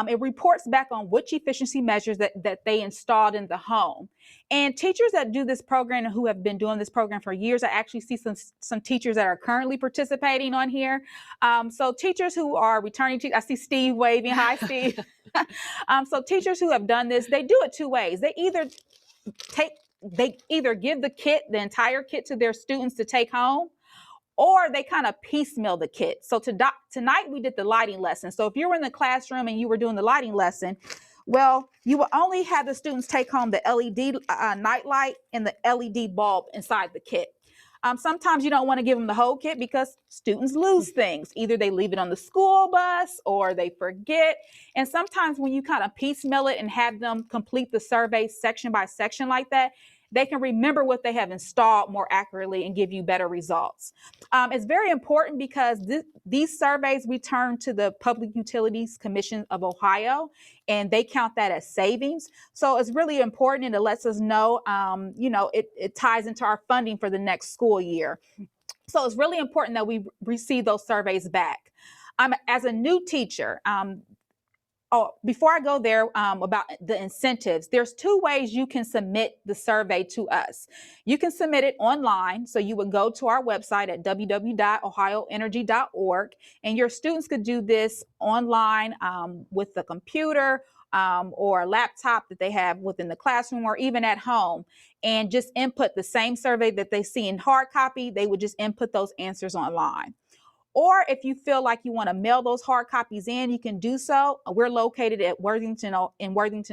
It reports back on which efficiency measures that they installed in the home. And teachers that do this program and who have been doing this program for years, I actually see some teachers that are currently participating on here. So teachers who are returning teachers, I see Steve waving. Hi, Steve. So teachers who have done this, they do it two ways. They either give the entire kit to their students to take home, or they kind of piecemeal the kit. So tonight we did the lighting lesson. So if you were in the classroom and you were doing the lighting lesson, well, you will only have the students take home the LED night light and the LED bulb inside the kit. Sometimes you don't want to give them the whole kit because students lose things. Either they leave it on the school bus or they forget. And sometimes when you kind of piecemeal it and have them complete the survey section by section like that, they can remember what they have installed more accurately and give you better results. It's very important because these surveys return to the Public Utilities Commission of Ohio, and they count that as savings. So it's really important, and it lets us know, it ties into our funding for the next school year. So it's really important that we receive those surveys back. As a new teacher, before I go there about the incentives, there's two ways you can submit the survey to us. You can submit it online. So you would go to our website at www.ohioenergy.org, and your students could do this online with the computer or a laptop that they have within the classroom, or even at home, and just input the same survey that they see in hard copy. They would just input those answers online. Or if you feel like you want to mail those hard copies in, you can do so. We're located at Worthington,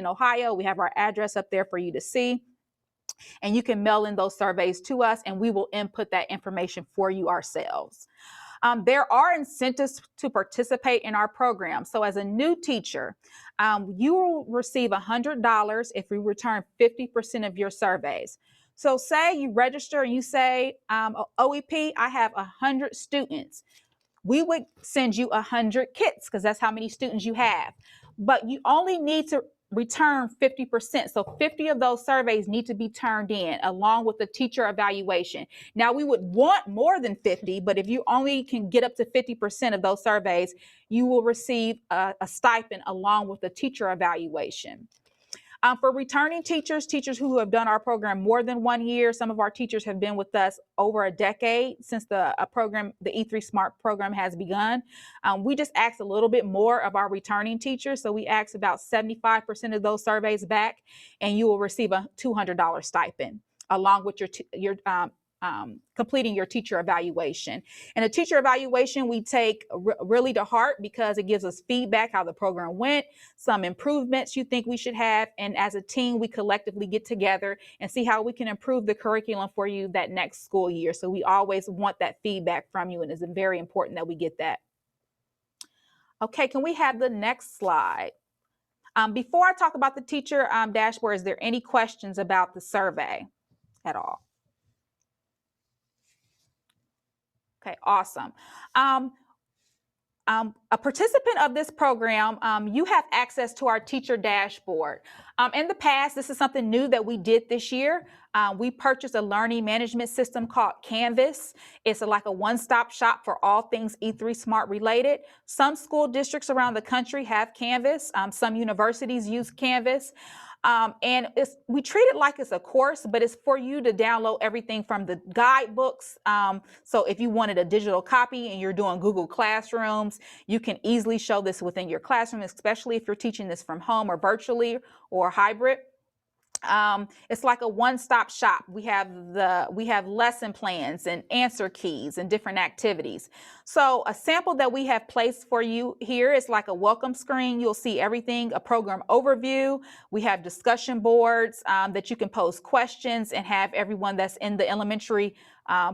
Ohio. We have our address up there for you to see. And you can mail in those surveys to us, and we will input that information for you ourselves. There are incentives to participate in our program. So as a new teacher, you will receive $100 if we return 50% of your surveys. So say you register and you say, OEP, I have 100 students. We would send you 100 kits because that's how many students you have. But you only need to return 50%. So 50 of those surveys need to be turned in along with the teacher evaluation. Now, we would want more than 50, but if you only can get up to 50% of those surveys, you will receive a stipend along with the teacher evaluation. For returning teachers, teachers who have done our program more than 1 year, some of our teachers have been with us over a decade since the E3 Smart program has begun. We just asked a little bit more of our returning teachers. So we asked about 75% of those surveys back, and you will receive a $200 stipend along with your completing your teacher evaluation. And a teacher evaluation we take really to heart because it gives us feedback how the program went, some improvements you think we should have, and as a team we collectively get together and see how we can improve the curriculum for you that next school year. So we always want that feedback from you, and it's very important that we get that. Okay, can we have the next slide? Before I talk about the teacher dashboard, is there any questions about the survey at all? Okay, awesome. A participant of this program, you have access to our teacher dashboard. In the past, this is something new that we did this year. We purchased a learning management system called Canvas. It's like a one-stop shop for all things E3 Smart related. Some school districts around the country have Canvas. Some universities use Canvas. And we treat it like it's a course, but it's for you to download everything from the guidebooks. So if you wanted a digital copy and you're doing Google Classrooms, you can easily show this within your classroom, especially if you're teaching this from home or virtually or hybrid. It's like a one-stop shop. We have lesson plans and answer keys and different activities. So a sample that we have placed for you here is like a welcome screen. You'll see everything, a program overview. We have discussion boards that you can pose questions and have everyone that's in the elementary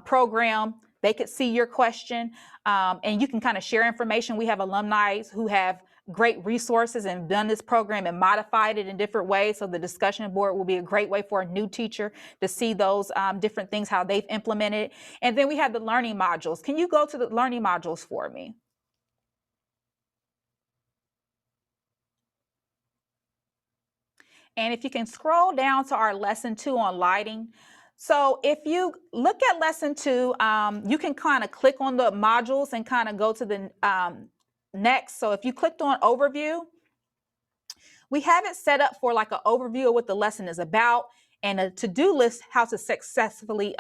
program, they could see your question, and you can kind of share information. We have alumni who have great resources and done this program and modified it in different ways. So the discussion board will be a great way for a new teacher to see those different things, how they've implemented. And then we have the learning modules. Can you go to the learning modules for me? And if you can scroll down to our lesson 2 on lighting. So if you look at lesson 2, you can kind of click on the modules and kind of go to the next. So if you clicked on overview, we have it set up for like an overview of what the lesson is about and a to-do list how to successfully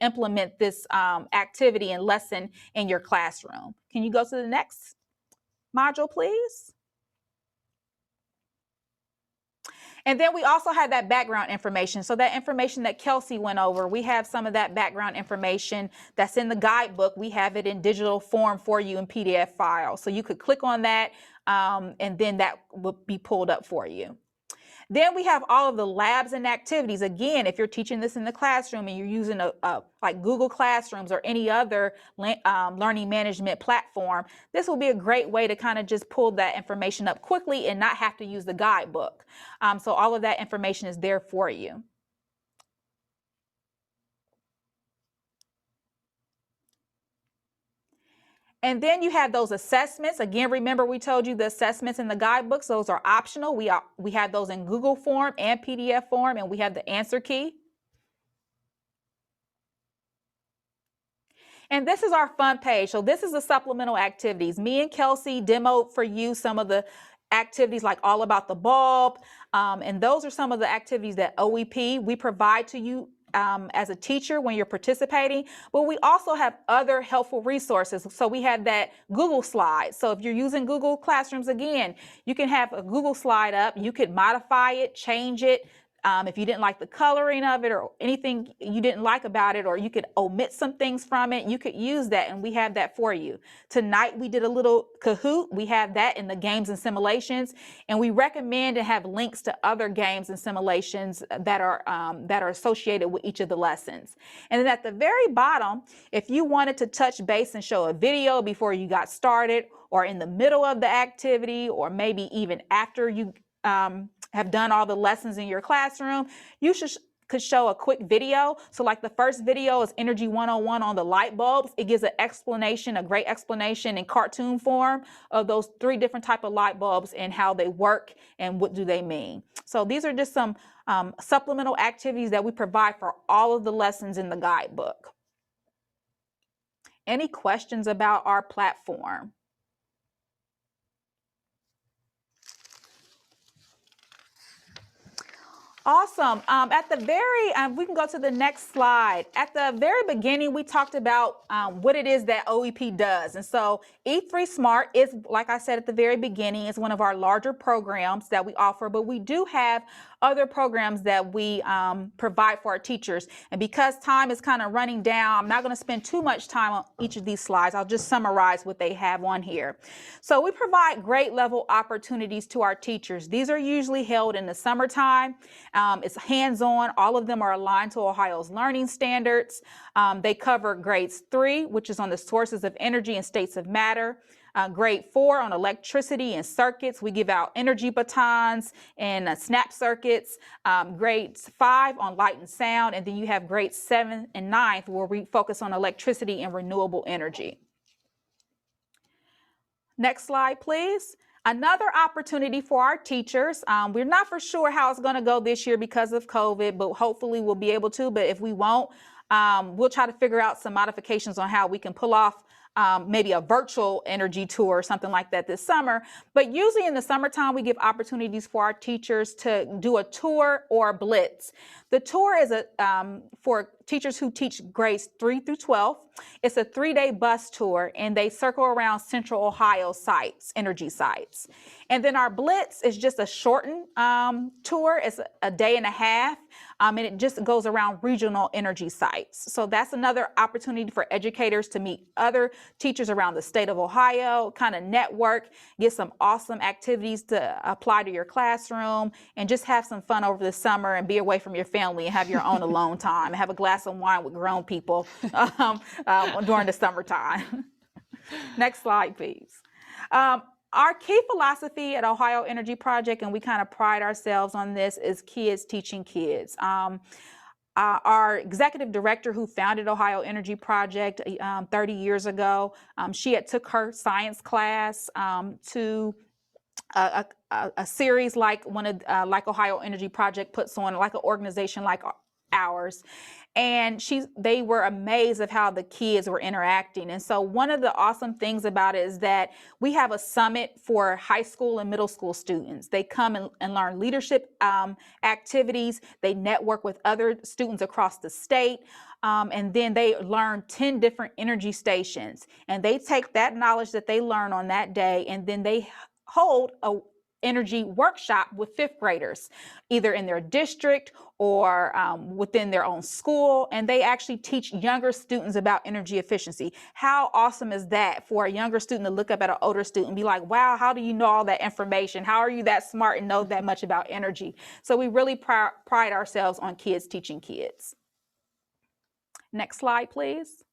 implement this activity and lesson in your classroom. Can you go to the next module, please? And then we also have that background information. So that information that Kelsey went over, we have some of that background information that's in the guidebook. We have it in digital form for you in PDF file. So you could click on that and then that will be pulled up for you. Then we have all of the labs and activities. Again, if you're teaching this in the classroom and you're using like Google Classrooms or any other learning management platform, this will be a great way to kind of just pull that information up quickly and not have to use the guidebook. So all of that information is there for you. And then you have those assessments. Again, remember we told you the assessments in the guidebooks, those are optional. We have those in Google form and PDF form, and we have the answer key. And this is our fun page. So this is the supplemental activities. Me and Kelsey demoed for you some of the activities like all about the bulb. And those are some of the activities that OEP, we provide to you as a teacher when you're participating, but we also have other helpful resources. So we have that Google slide. So if you're using Google Classrooms, again, you can have a Google slide up, you could modify it, change it. If you didn't like the coloring of it or anything you didn't like about it, or you could omit some things from it, you could use that, and we have that for you. Tonight we did a little Kahoot. We have that in the games and simulations, and we recommend to have links to other games and simulations that are associated with each of the lessons. And then at the very bottom, if you wanted to touch base and show a video before you got started, or in the middle of the activity, or maybe even after you have done all the lessons in your classroom, you could show a quick video. So like the first video is Energy 101 on the light bulbs. It gives an explanation, a great explanation in cartoon form of those 3 different type of light bulbs and how they work and what do they mean. So these are just some supplemental activities that we provide for all of the lessons in the guidebook. Any questions about our platform? Awesome. At the very, we can go to the next slide. At the very beginning, we talked about what it is that OEP does. And so E3 Smart is, like I said at the very beginning, is one of our larger programs that we offer, but we do have other programs that we provide for our teachers. And because time is kind of running down, I'm not going to spend too much time on each of these slides. I'll just summarize what they have on here. So we provide grade level opportunities to our teachers. These are usually held in the summertime. It's hands-on. All of them are aligned to Ohio's learning standards. They cover grades 3, which is on the sources of energy and states of matter. Grade 4 on electricity and circuits. We give out energy batons and snap circuits. Grades 5 on light and sound. And then you have grades 7 and 9th where we focus on electricity and renewable energy. Next slide, please. Another opportunity for our teachers. We're not for sure how it's going to go this year because of COVID, but hopefully we'll be able to. But if we won't, we'll try to figure out some modifications on how we can pull off maybe a virtual energy tour or something like that this summer. But usually in the summertime, we give opportunities for our teachers to do a tour or a blitz. The tour is for teachers who teach grades 3 through 12. It's a 3-day bus tour, and they circle around Central Ohio sites, energy sites. And then our blitz is just a shortened tour. It's a day and a half, and it just goes around regional energy sites. So that's another opportunity for educators to meet other teachers around the state of Ohio, kind of network, get some awesome activities to apply to your classroom, and just have some fun over the summer and be away from your family and have your own alone time and have a glass of wine with grown people during the summertime. Next slide, please. Our key philosophy at Ohio Energy Project, and we kind of pride ourselves on this, is kids teaching kids. Our executive director who founded Ohio Energy Project 30 years ago, she had took her science class to a series like like Ohio Energy Project puts on, like an organization like ours. And they were amazed of how the kids were interacting. And so one of the awesome things about it is that we have a summit for high school and middle school students. They come and learn leadership activities. They network with other students across the state. And then they learn 10 different energy stations. And they take that knowledge that they learn on that day, and then they hold a energy workshop with 5th graders, either in their district or within their own school, and they actually teach younger students about energy efficiency. How awesome is that for a younger student to look up at an older student and be like, wow, how do you know all that information? How are you that smart and know that much about energy? So we really pride ourselves on kids teaching kids. Next slide, please.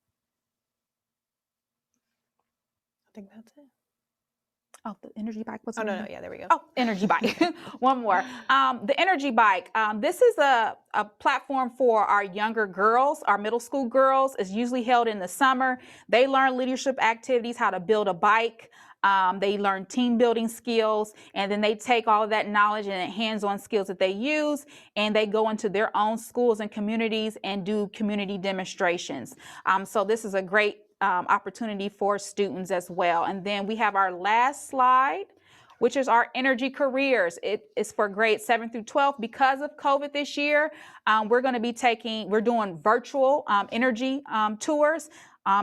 I think that's it. Oh, the energy bike was. Oh, no, yeah, there we go. Oh, energy bike. One more. The energy bike. This is a platform for our younger girls, our middle school girls. It's usually held in the summer. They learn leadership activities, how to build a bike. They learn team building skills, and then they take all of that knowledge and hands-on skills that they use, and they go into their own schools and communities and do community demonstrations. So this is a great opportunity for students as well. And then we have our last slide, which is our energy careers. It is for grades 7 through 12. Because of COVID this year, we're doing virtual energy tours.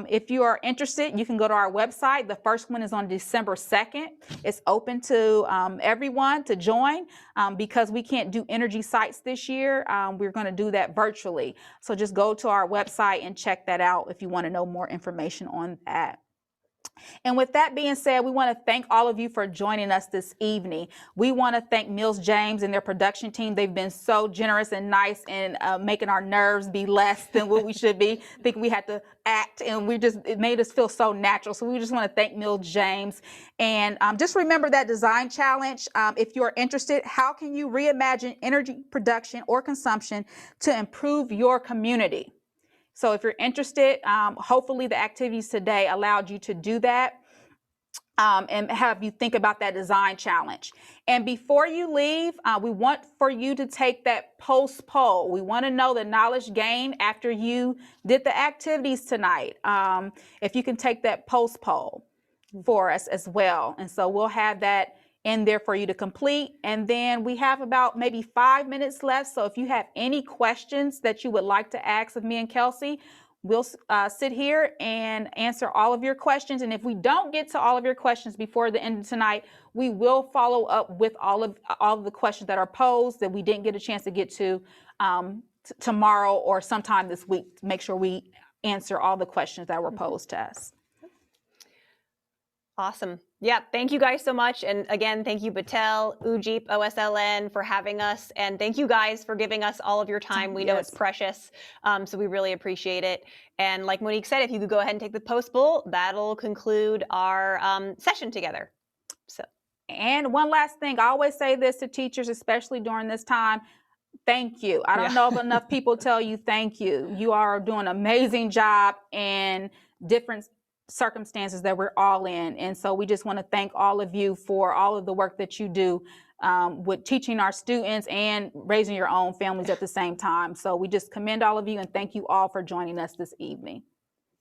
If you are interested, you can go to our website. The first one is on December 2nd. It's open to everyone to join. Because we can't do energy sites this year, we're going to do that virtually. So just go to our website and check that out if you want to know more information on that. And with that being said, we want to thank all of you for joining us this evening. We want to thank Mills James and their production team. They've been so generous and nice in making our nerves be less than what we should be. I think we had to act, and it made us feel so natural. So we just want to thank Mills James. And just remember that design challenge. If you're interested, how can you reimagine energy production or consumption to improve your community? So if you're interested, hopefully the activities today allowed you to do that and have you think about that design challenge. And before you leave, we want for you to take that post poll. We want to know the knowledge gained after you did the activities tonight. If you can take that post poll for us as well. And so we'll have that in there for you to complete. And then we have about maybe 5 minutes left. So if you have any questions that you would like to ask of me and Kelsey, we'll sit here and answer all of your questions. And if we don't get to all of your questions before the end of tonight, we will follow up with all of the questions that are posed that we didn't get a chance to get to tomorrow or sometime this week to make sure we answer all the questions that were posed to us. Awesome. Yeah, thank you guys so much. And again, thank you, Batel, Ujip, OSLN for having us. And thank you guys for giving us all of your time. We know it's precious, so we really appreciate it. And like Monique said, if you could go ahead and take the post poll, that'll conclude our session together. So. And one last thing, I always say this to teachers, especially during this time. Thank you. I don't know if enough people tell you thank you. You are doing an amazing job in different circumstances that we're all in. And so we just want to thank all of you for all of the work that you do with teaching our students and raising your own families at the same time. So we just commend all of you and thank you all for joining us this evening.